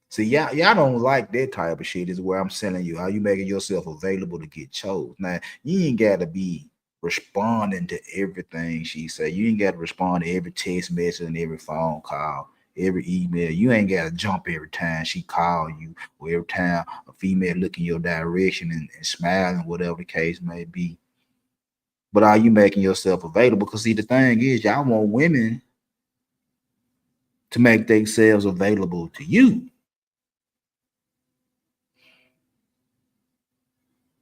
See, y'all don't like that type of shit. Is where I'm telling you. Are you making yourself available to get chose? Now, you ain't got to be responding to everything she say. You ain't got to respond to every text message and every phone call, every email. You ain't got to jump every time she call you or every time a female look in your direction and smiling, whatever the case may be. But are you making yourself available? Because see, the thing is, y'all want women to make themselves available to you.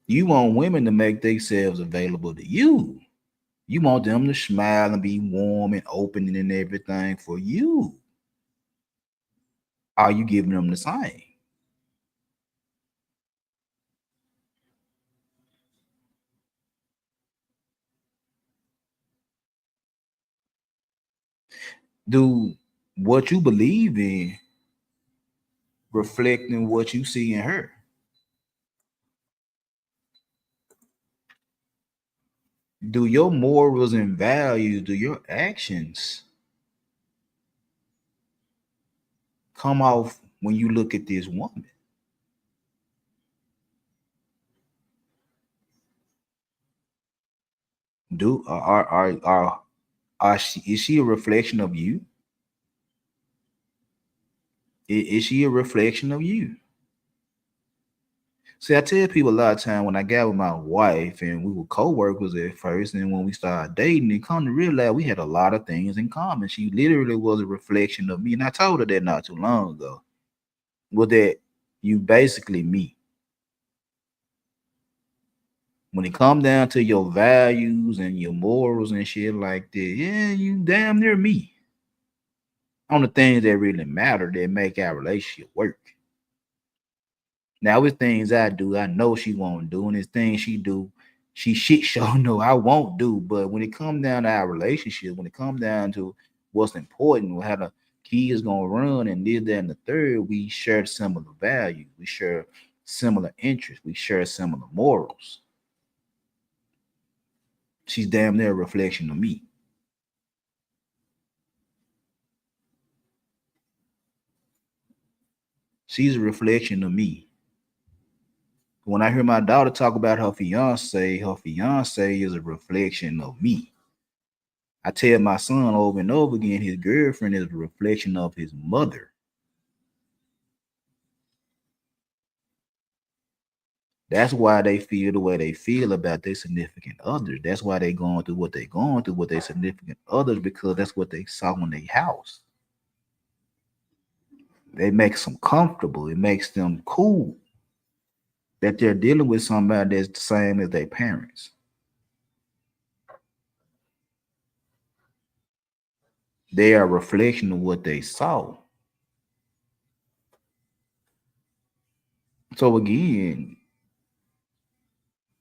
You want women to make themselves available to you. You want them to smile and be warm and open and everything for you. Are you giving them the same? Do what you believe in reflecting what you see in her? Do your morals and values, do your actions come off when you look at this woman? Do is she a reflection of you? Is she a reflection of you? See, I tell people a lot of time when I got with my wife and we were co-workers at first, and when we started dating, and come to realize we had a lot of things in common. She literally was a reflection of me, and I told her that not too long ago. Was that you basically me? When it come down to your values and your morals and shit like that, yeah, you damn near me. On the things that really matter that make our relationship work. Now, with things I do, I know she won't do, and it's things she do, she shit show no, I won't do. But when it comes down to our relationship, when it comes down to what's important, how the kids gonna run and this, that, and the third, we share similar values, we share similar interests, we share similar morals. She's damn near a reflection of me. She's a reflection of me. When I hear my daughter talk about her fiance is a reflection of me. I tell my son over and over again, his girlfriend is a reflection of his mother. That's why they feel the way they feel about their significant others. That's why they going through what they going through with their significant others, because that's what they saw in their house. It makes them comfortable. It makes them cool that they're dealing with somebody that's the same as their parents. They are a reflection of what they saw. So again,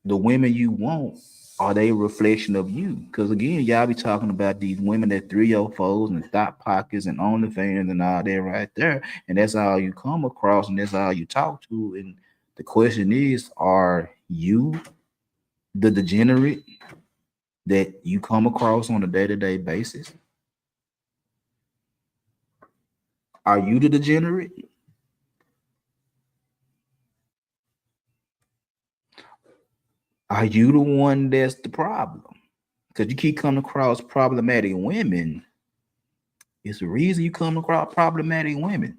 the women you want, are they a reflection of you? Because again, y'all be talking about these women that 304s and thought pockets and OnlyFans and all that right there, and that's all you come across and that's all you talk to. And the question is, are you the degenerate that you come across on a day-to-day basis? Are you the degenerate? Are you the one that's the problem? Because you keep coming across problematic women. It's the reason you come across problematic women.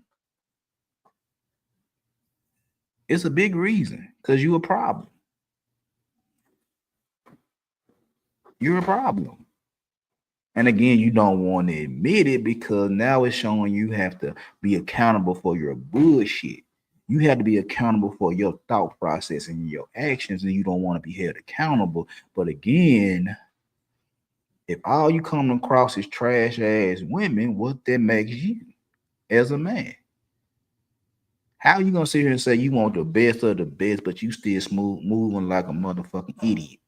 It's a big reason because you're a problem. You're a problem. And again, you don't want to admit it because now it's showing you have to be accountable for your bullshit. You have to be accountable for your thought process and your actions, and you don't want to be held accountable. But again, if all you come across is trash ass women, what that makes you as a man? How you gonna sit here and say you want the best of the best, but you still smooth moving like a motherfucking idiot?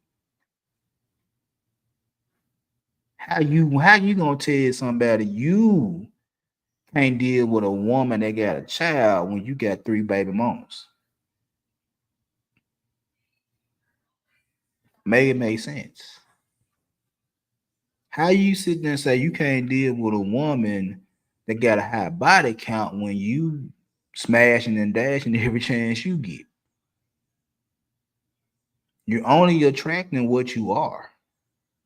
How you gonna tell somebody you can't deal with a woman that got a child when you got 3 baby mamas? Make it make sense. How you sit there and say you can't deal with a woman that got a high body count when you smashing and dashing every chance you get? You're only attracting what you are.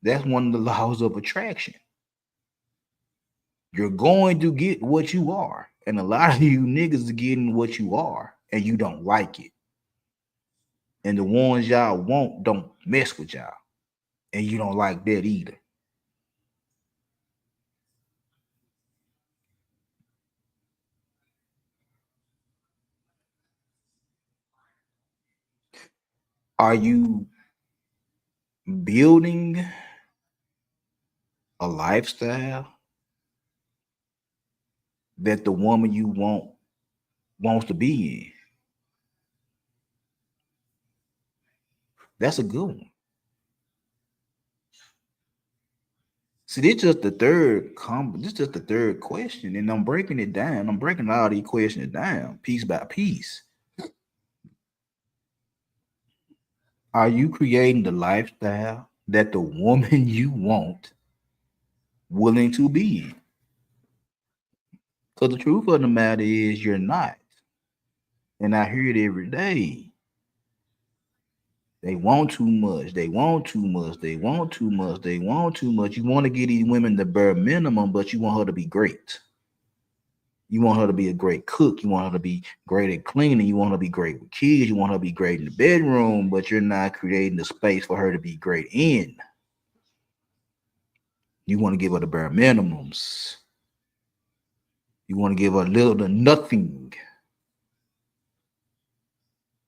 That's one of the laws of attraction. You're going to get what you are. And a lot of you niggas are getting what you are, and you don't like it. And the ones y'all want don't mess with y'all. And you don't like that either. Are you building a lifestyle that the woman you want wants to be in? That's a good one. See, this just the third this just the third question, and I'm breaking it down. I'm breaking all these questions down piece by piece. Are you creating the lifestyle that the woman you want willing to be in? Because the truth of the matter is you're not. And I hear it every day. They want too much. They want too much. They want too much. They want too much. You want to get these women the bare minimum, but you want her to be great. You want her to be a great cook. You want her to be great at cleaning. You want her to be great with kids. You want her to be great in the bedroom, but you're not creating the space for her to be great in. You want to give her the bare minimums. You want to give her little to nothing.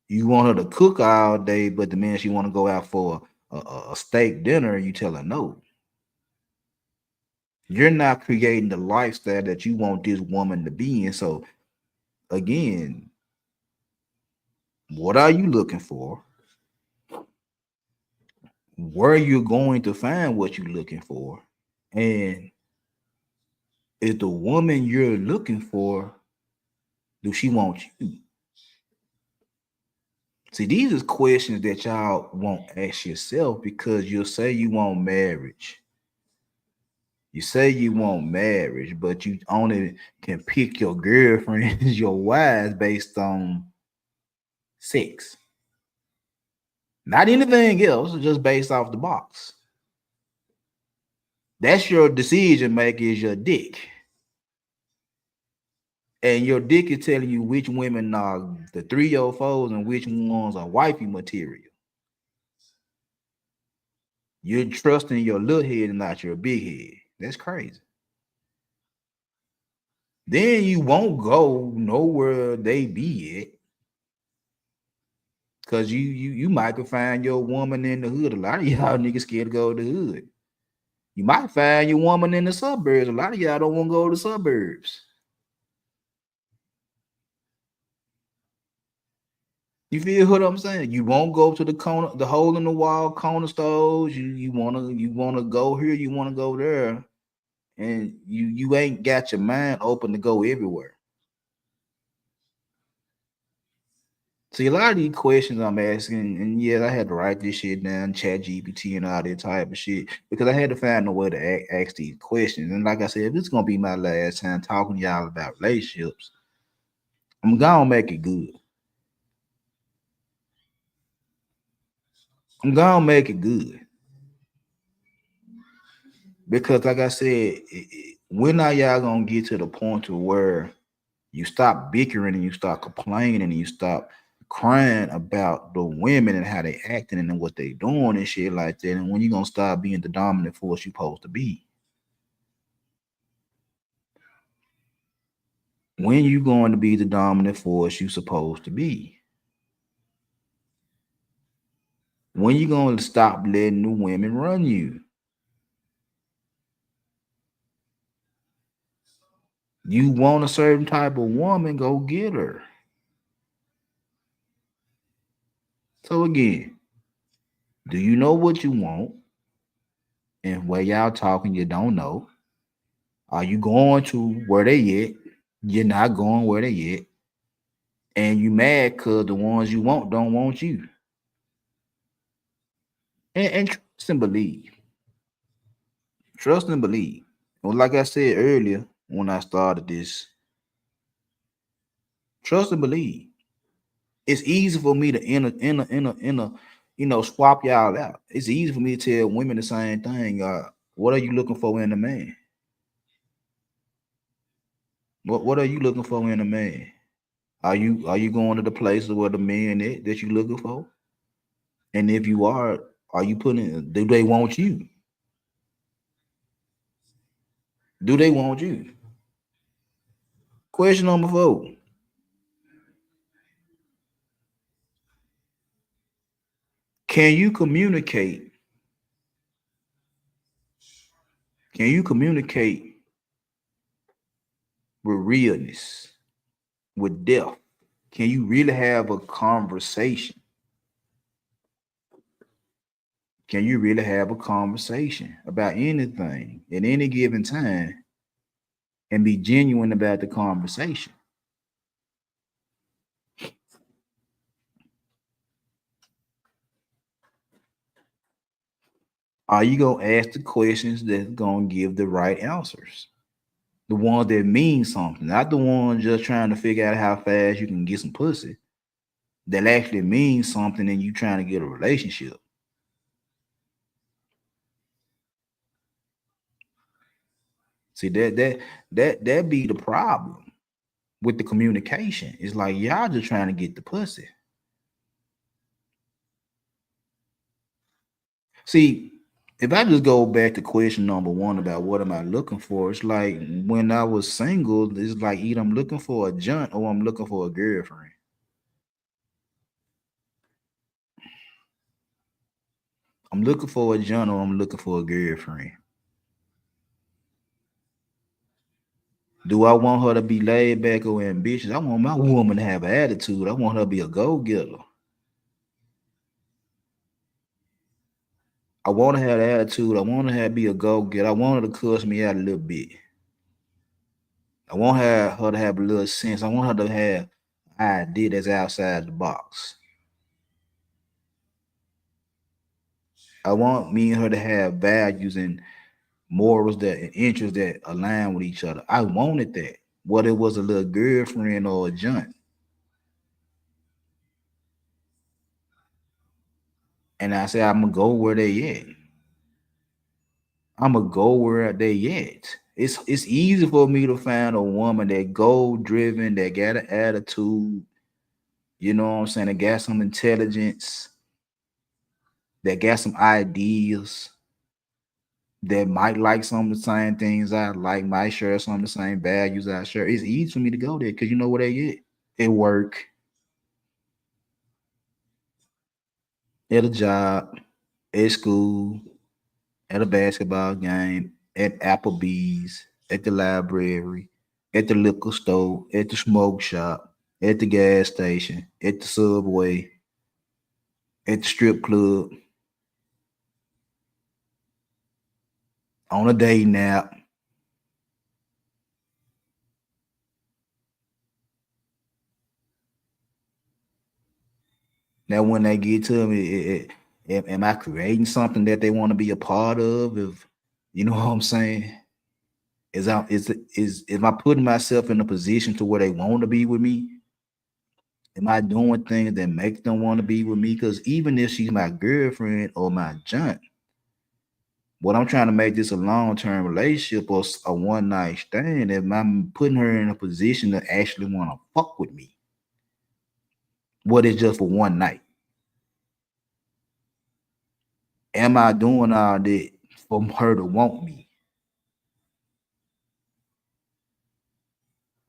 You want her to cook all day, but the minute she want to go out for a steak dinner, you tell her no. You're not creating the lifestyle that you want this woman to be in. So again, what are you looking for? Where you're going to find what you're looking for? And is the woman you're looking for, do she want you? See, these are questions that y'all won't ask yourself because you'll say you want marriage. You say you want marriage, but you only can pick your girlfriends, your wives based on sex. Not anything else, just based off the box. That's your decision maker, is your dick. And your dick is telling you which women are the 304s and which ones are wifey material. You're trusting your little head and not your big head. That's crazy. Then you won't go nowhere they be at. Cause you might can find your woman in the hood. A lot of y'all niggas scared to go to the hood. You might find your woman in the suburbs. A lot of y'all don't want to go to the suburbs. You feel what I'm saying? You won't go to the corner, the hole in the wall corner stores. You wanna go here, you wanna go there, and you ain't got your mind open to go everywhere. See, a lot of these questions I'm asking, and yes, I had to write this shit down, chat GPT and all that type of shit, because I had to find a way to ask these questions. And like I said, if it's gonna be my last time talking to y'all about relationships, I'm gonna make it good. I'm gonna make it good. Because like I said, when are y'all gonna get to the point to where you stop bickering and you start complaining and you stop crying about the women and how they acting and what they doing and shit like that? And when you gonna start being the dominant force you supposed to be? When you going to be the dominant force you supposed to be? When you going to stop letting the women run you? You want a certain type of woman, go get her. So again, do you know what you want? And where y'all talking, you don't know. Are you going to where they at? You're not going where they at. And you mad because the ones you want don't want you. And trust and believe. Trust and believe. Well, like I said earlier when I started this, trust and believe. It's easy for me to swap y'all out. It's easy for me to tell women the same thing. What are you looking for in a man? What are you looking for in a man? Are you going to the places where the men that you looking for? And if you are you putting? Do they want you? Do they want you? Question number 4. Can you communicate? Can you communicate with realness, with depth? Can you really have a conversation? Can you really have a conversation about anything at any given time and be genuine about the conversation? Are you gonna ask the questions that's gonna give the right answers? The ones that mean something, not the ones just trying to figure out how fast you can get some pussy. That actually means something and you trying to get a relationship. See that be the problem with the communication. It's like y'all just trying to get the pussy. See, if I just go back to question number 1 about what am I looking for, it's like when I was single, it's like either I'm looking for a junt or I'm looking for a girlfriend. I'm looking for a junt or I'm looking for a girlfriend. Do I want her to be laid back or ambitious? I want my woman to have an attitude. I want her to be a go-getter. I want to have an attitude. I want her to be a go-getter. I want her to cuss me out a little bit. I want her to have a little sense. I want her to have an idea that's outside the box. I want me and her to have values and morals and interests that align with each other. I wanted that. Whether it was a little girlfriend or a junt. And I said, I'm gonna go where they at. I'm gonna go where they at. It's easy for me to find a woman that goal driven, that got an attitude, you know what I'm saying, that got some intelligence, that got some ideas, that might like some of the same things I like, might share some of the same values I share. It's easy for me to go there because you know where they get. At work, at a job, at school, at a basketball game, at Applebee's, at the library, at the liquor store, at the smoke shop, at the gas station, at the subway, at the strip club, on a day nap. Now, when they get to me, am I creating something that they want to be a part of? If you know what I'm saying, am I putting myself in a position to where they want to be with me? Am I doing things that make them want to be with me? Because even if she's my girlfriend or my junk, what I'm trying to make this a long-term relationship or a one-night stand, if I'm putting her in a position to actually want to fuck with me, what is just for one night? Am I doing all that for her to want me?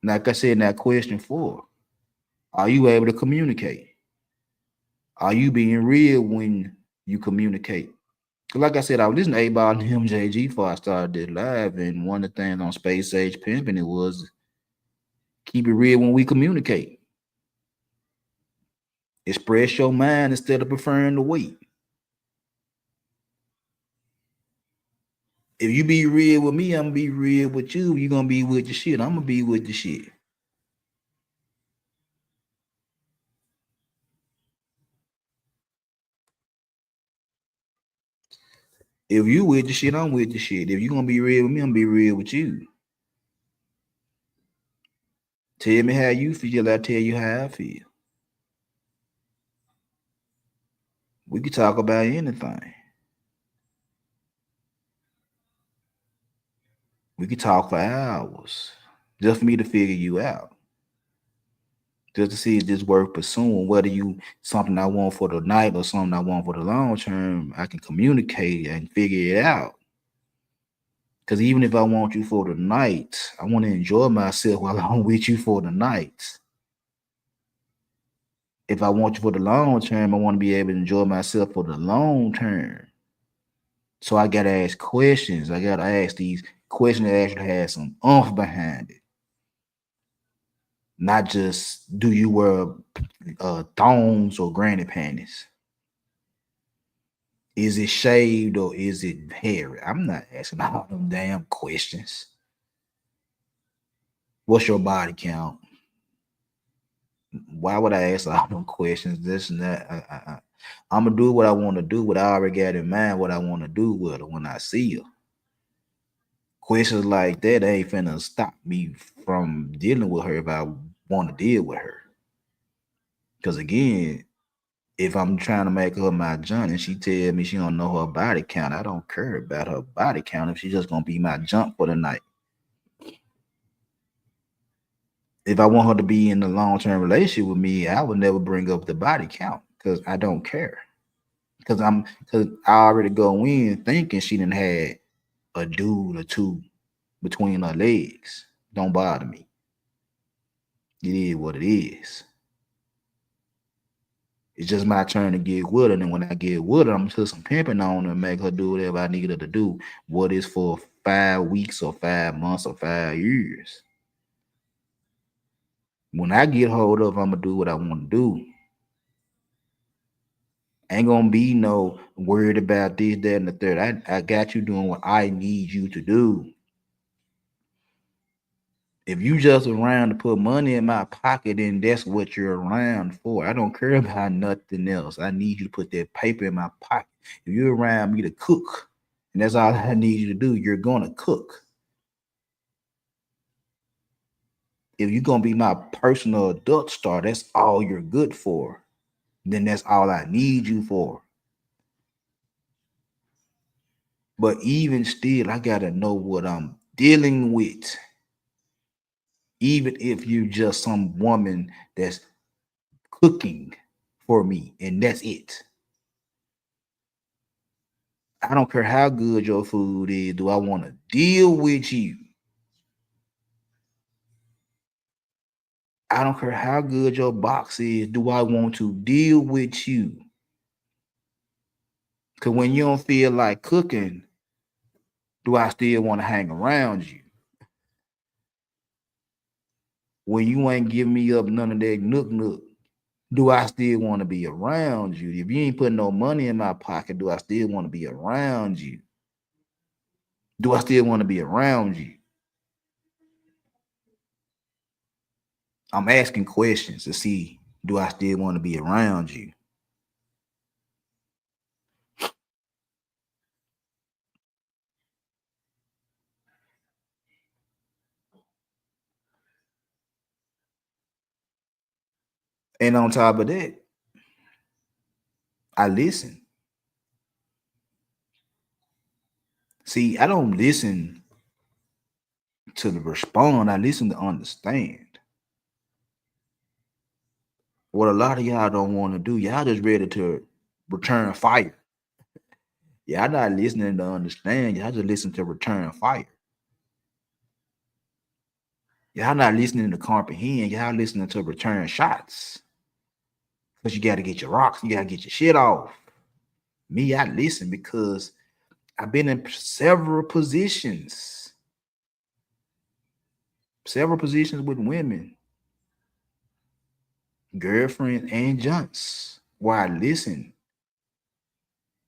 Like I said in that question 4, are you able to communicate? Are you being real when you communicate? Like I said, I was listening to 8 Ball and MJG before I started this live, and one of the things on Space Age Pimping it was keep it real when we communicate. Express your mind instead of preferring to wait. If you be real with me, I'm gonna be real with you. You're gonna be with the shit. I'm gonna be with the shit. If you with the shit, I'm with the shit. If you gonna be real with me, I'm gonna be real with you. Tell me how you feel, I tell you how I feel. We could talk about anything. We could talk for hours just for me to figure you out. Just to see if this worth pursuing, whether you something I want for the night or something I want for the long term, I can communicate and figure it out. Because even if I want you for the night, I want to enjoy myself while I'm with you for the night. If I want you for the long term, I want to be able to enjoy myself for the long term. So I gotta ask questions. I gotta ask these questions that actually have some oomph behind it. Not just do you wear thongs or granny panties? Is it shaved or is it hairy? I'm not asking all them damn questions. What's your body count? Why would I ask all them questions? This and that. I'm gonna do what I want to do. What I already got in mind. What I want to do with her when I see her. Questions like that ain't finna stop me from dealing with her if I want to deal with her. Because again, if I'm trying to make her my junk and she tell me she don't know her body count, I don't care about her body count if she's just gonna be my junk for the night. If I want her to be in a long-term relationship with me, I would never bring up the body count because I don't care. Because I already go in thinking she done had a dude or two between her legs. Don't bother me. It is what it is. It's just my turn to get with her. And when I get with her, I'm gonna put some pimping on her and make her do whatever I need her to do. What is for 5 weeks or 5 months or 5 years. When I get hold of, I'm gonna do what I want to do. Ain't gonna be no worried about this, that, and the third. I got you doing what I need you to do. If you just around to put money in my pocket, then that's what you're around for. I don't care about nothing else. I need you to put that paper in my pocket. If you're around me to cook, and that's all I need you to do, you're gonna cook. If you're gonna be my personal adult star, that's all you're good for. Then that's all I need you for. But even still, I gotta know what I'm dealing with. Even if you're just some woman that's cooking for me and that's it. I don't care how good your food is. Do I want to deal with you? I don't care how good your box is. Do I want to deal with you? Because when you don't feel like cooking, do I still want to hang around you? When you ain't giving me up none of that nook, do I still want to be around you? If you ain't putting no money in my pocket, do I still want to be around you? Do I still want to be around you? I'm asking questions to see, do I still want to be around you? And on top of that, I listen. See, I don't listen to respond. I listen to understand. What a lot of y'all don't want to do, y'all just ready to return fire. Y'all not listening to understand. Y'all just listen to return fire. Y'all not listening to comprehend. Y'all listening to return shots. Because you got to get your rocks. You got to get your shit off. Me, I listen because I've been in several positions with women, girlfriends and junts, where I listen,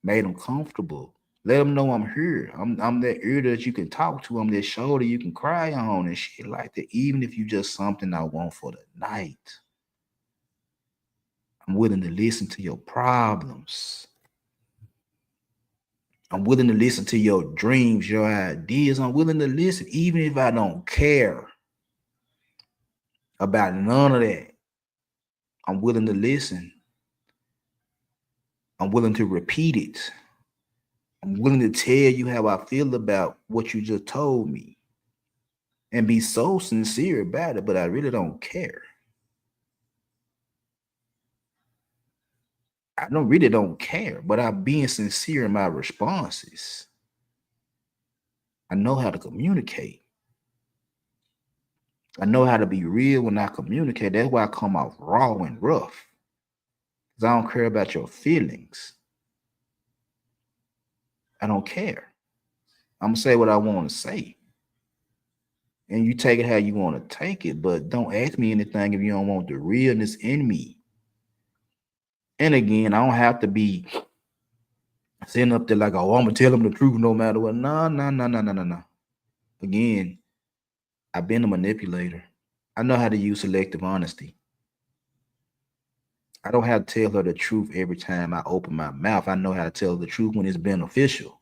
made them comfortable. Let them know I'm here. I'm that ear that you can talk to. I'm that shoulder you can cry on and shit like that. Even if you just something I want for the night, I'm willing to listen to your problems. I'm willing to listen to your dreams, your ideas. I'm willing to listen, even if I don't care about none of that. I'm willing to listen. I'm willing to repeat it. I'm willing to tell you how I feel about what you just told me and be so sincere about it, but I really don't care. I don't care, but I'm being sincere in my responses. I know how to communicate. I know how to be real when I communicate. That's why I come off raw and rough. Because I don't care about your feelings. I don't care. I'm going to say what I want to say. And you take it how you want to take it, but don't ask me anything if you don't want the realness in me. And again, I don't have to be sitting up there like, oh, I'm going to tell them the truth no matter what. No. Again, I've been a manipulator. I know how to use selective honesty. I don't have to tell her the truth every time I open my mouth. I know how to tell her the truth when it's beneficial.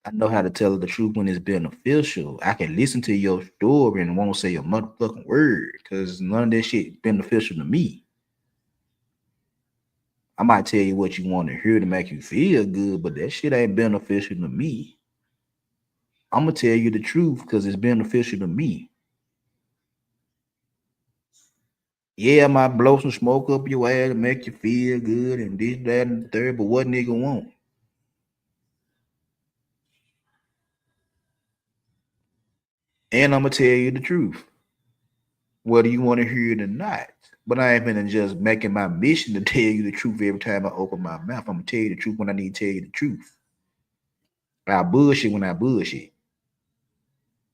I know how to tell her the truth when it's beneficial. I can listen to your story and won't say a motherfucking word because none of that shit beneficial to me. I might tell you what you want to hear to make you feel good, but that shit ain't beneficial to me. I'm going to tell you the truth because it's beneficial to me. Yeah, I might blow some smoke up your ass and make you feel good and this, that, and the third, but what nigga want? And I'm going to tell you the truth, whether you want to hear it or not. But I ain't gonna just making my mission to tell you the truth every time I open my mouth. I'm going to tell you the truth when I need to tell you the truth. I bullshit when I bullshit.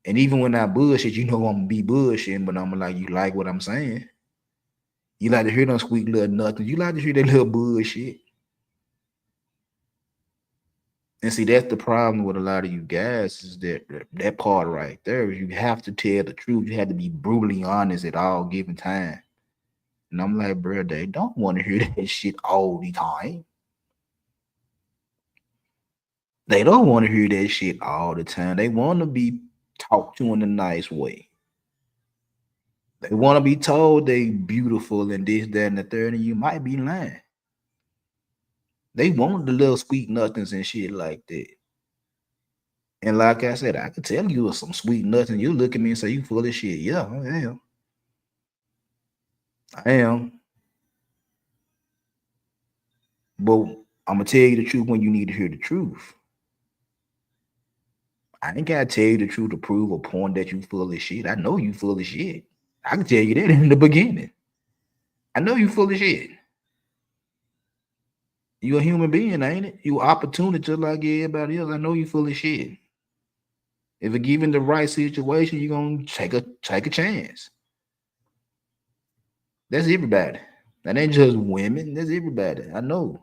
And even when I bullshit, you know I'm going to be bullshitting, but I'm like, you like what I'm saying? You like to hear them squeak little nothing. You like to hear that little bullshit. And see, that's the problem with a lot of you guys is that part right there. You have to tell the truth. You have to be brutally honest at all given time. And I'm like, bro, they don't want to hear that shit all the time. They don't want to hear that shit all the time. They want to be talked to in a nice way. They want to be told they beautiful and this, that, and the third, and you might be lying. They want the little sweet nothings and shit like that. And like I said, I could tell you some sweet nothing. You look at me and say, you full of shit. Yeah, I am. I am. But I'm going to tell you the truth when you need to hear the truth. I ain't got to tell you the truth to prove a point that you full of shit. I know you full of shit. I can tell you that in the beginning. I know you full of shit. You a human being, ain't it? You opportunity just like everybody else. I know you full of shit. If it given the right situation, you're gonna take a chance. That's everybody. That ain't just women. That's everybody. I know.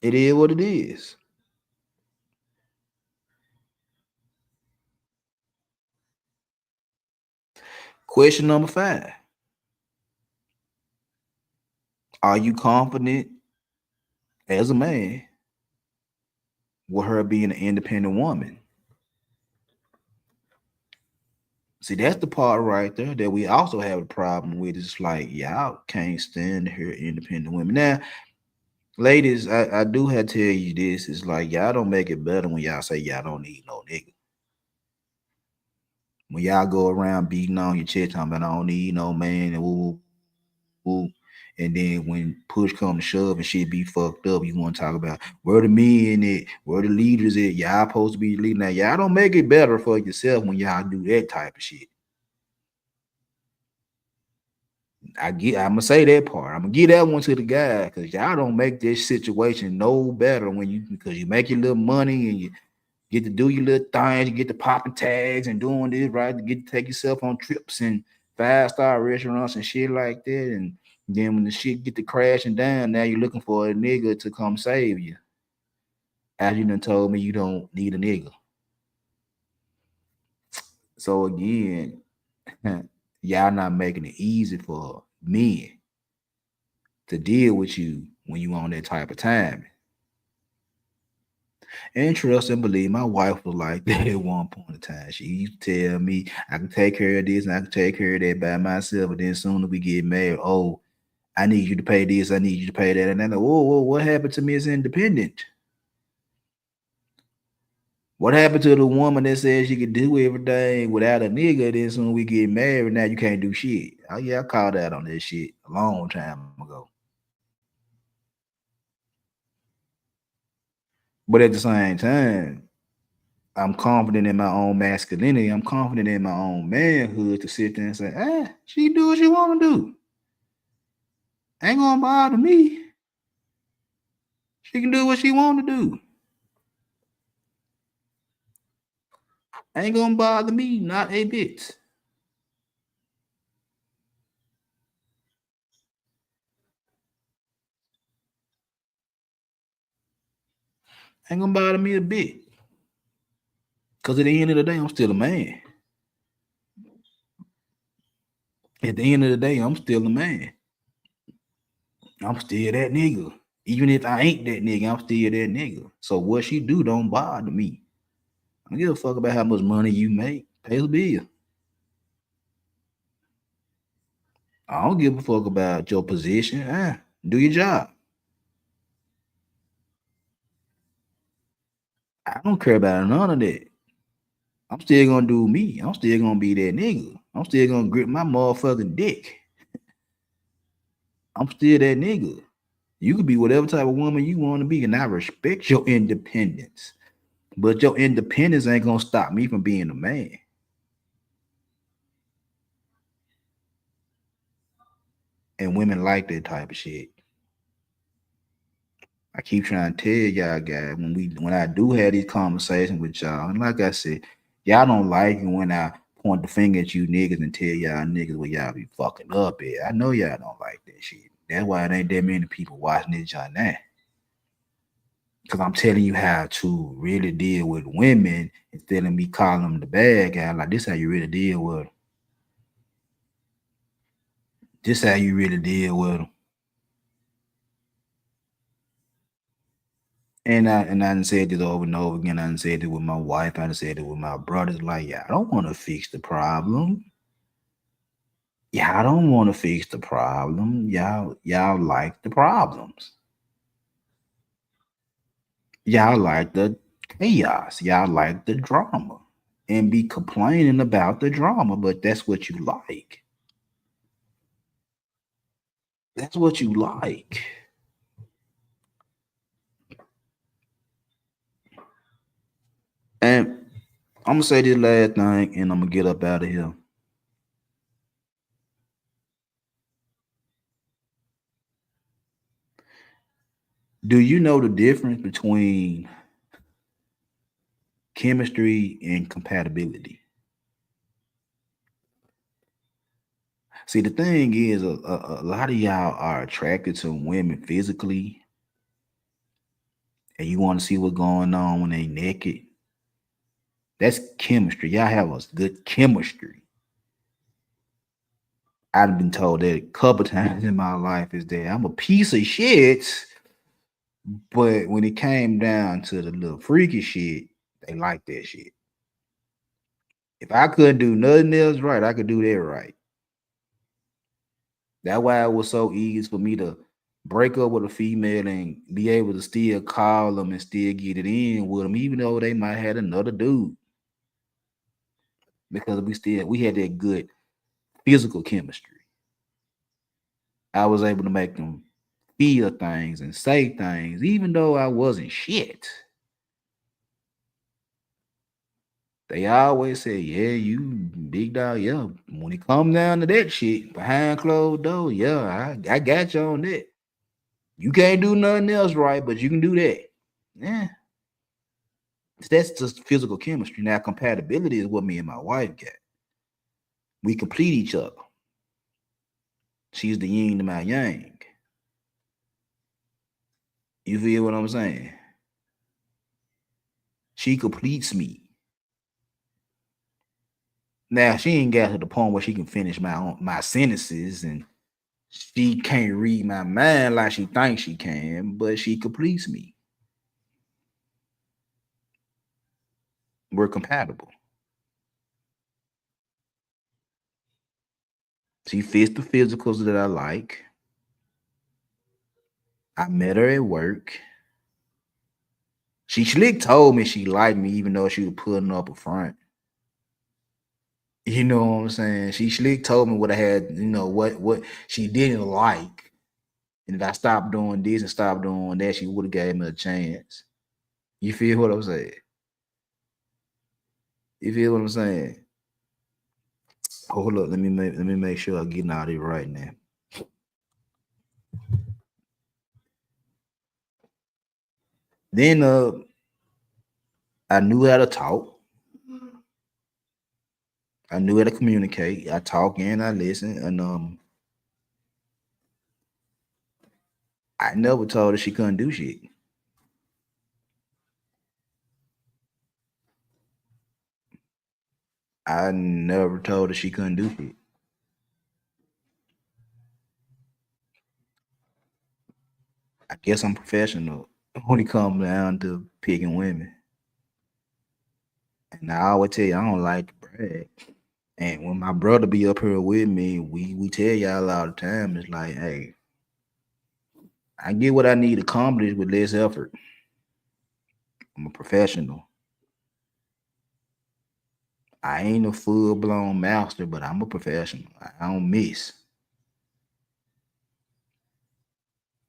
It is what it is. Question number 5. Are you confident as a man with her being an independent woman? See, that's the part right there that we also have a problem with. It's like, y'all can't stand to hear independent women. Now, ladies, I do have to tell you this. It's like, y'all don't make it better when y'all say y'all don't need no nigga. When y'all go around beating on your chest talking about I don't need no man and woo, woo, And then when push come to shove and shit be fucked up, you want to talk about where the men at, where the leaders at. Y'all supposed to be leading. Now y'all don't make it better for yourself when y'all do that type of shit. I'm gonna say that part. I'm gonna give that one to the guy because y'all don't make this situation no better when you because you make your little money and you get to do your little things, you get to popping tags and doing this, right? You get to take yourself on trips and 5-star restaurants and shit like that. And then when the shit get to crashing down, now you're looking for a nigga to come save you. As you done told me you don't need a nigga. So again, y'all not making it easy for men to deal with you when you on that type of time. And trust and believe, my wife was like that at one point in time. She used to tell me I can take care of this and I can take care of that by myself. But then soon as we get married, oh, I need you to pay this, I need you to pay that. And then, whoa, what happened to me as independent? What happened to the woman that said she could do everything without a nigga? Then soon we get married, now you can't do shit. Oh yeah, I called out on that shit a long time ago. But at the same time, I'm confident in my own masculinity. I'm confident in my own manhood to sit there and say, she do what she want to do. Ain't gonna bother me. She can do what she want to do. Ain't gonna bother me, not a bit. Ain't gonna bother me a bit. Because at the end of the day, I'm still a man. At the end of the day, I'm still a man. I'm still that nigga. Even if I ain't that nigga, I'm still that nigga. So what she do don't bother me. I don't give a fuck about how much money you make. Pay the bill. I don't give a fuck about your position. Do your job. I don't care about none of that. I'm still gonna do me. I'm still gonna be that nigga. I'm still gonna grip my motherfucking dick. I'm still that nigga. You could be whatever type of woman you want to be, and I respect your independence. But your independence ain't gonna stop me from being a man. And women like that type of shit. I keep trying to tell y'all guys when I do have these conversations with y'all, and like I said, y'all don't like it when I point the finger at you niggas and tell y'all niggas where y'all be fucking up at. I know y'all don't like that shit. That's why it ain't that many people watching this on that. Because I'm telling you how to really deal with women instead of me calling them the bad guy. Like, this how you really deal with them. This how you really deal with them. And I done said this over and over again. I done said it with my wife. I done said it with my brothers. Like, yeah, I don't want to fix the problem. Y'all don't want to fix the problem. Y'all like the problems. Y'all like the chaos. Y'all like the drama. And be complaining about the drama, but that's what you like. That's what you like. And I'm gonna say this last thing and I'm gonna get up out of here. Do you know the difference between chemistry and compatibility? See, the thing is, a lot of y'all are attracted to women physically, and you want to see what's going on when they naked. That's chemistry. Y'all have a good chemistry. I've been told that a couple times in my life is that I'm a piece of shit, but when it came down to the little freaky shit, they like that shit. If I couldn't do nothing else right, I could do that right. That's why it was so easy for me to break up with a female and be able to still call them and still get it in with them, even though they might have another dude. Because we had that good physical chemistry. I was able to make them feel things and say things, even though I wasn't shit. They always say, yeah, you big dog, yeah. When it come down to that shit, behind closed door, yeah, I got you on that. You can't do nothing else right, but you can do that. Yeah. That's just physical chemistry. Now, compatibility is what me and my wife got. We complete each other. She's the yin to my yang. You feel what I'm saying? She completes me. Now she ain't got to the point where she can finish my sentences, and she can't read my mind like she thinks she can, but she completes me. We're compatible. She fits the physicals that I like. I met her at work. She slick told me she liked me, even though she was putting up a front. You know what I'm saying? She slick told me what I had, what she didn't like. And if I stopped doing this and stopped doing that, she would have gave me a chance. You feel what I'm saying? You feel what I'm saying? Hold up, let me make sure I'm getting out of it right now. Then I knew how to talk. I knew how to communicate. I talk and I listen. And I never told her she couldn't do shit. I never told her she couldn't do shit. I guess I'm professional when it comes down to picking women. And I always tell you, I don't like to brag. And when my brother be up here with me, we tell y'all all the time, it's like, hey, I get what I need accomplished with less effort. I'm a professional. I ain't a full-blown master, but I'm a professional. I don't miss.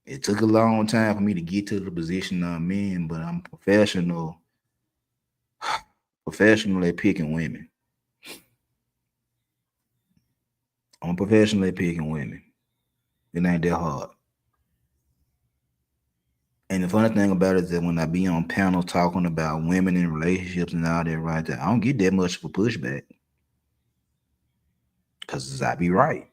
It took a long time for me to get to the position I'm in, but I'm professional at picking women. I'm professional at picking women. It ain't that hard. And the funny thing about it is that when I be on panels talking about women and relationships and all that right there, I don't get that much of a pushback. Because I be right.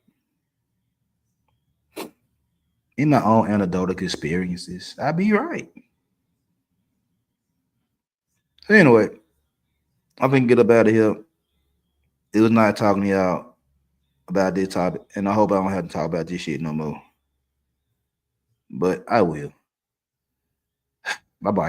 In my own anecdotal experiences, I be right. So anyway, I think get up out of here. It was nice talking to y'all about this topic, and I hope I don't have to talk about this shit no more. But I will. Bye bye.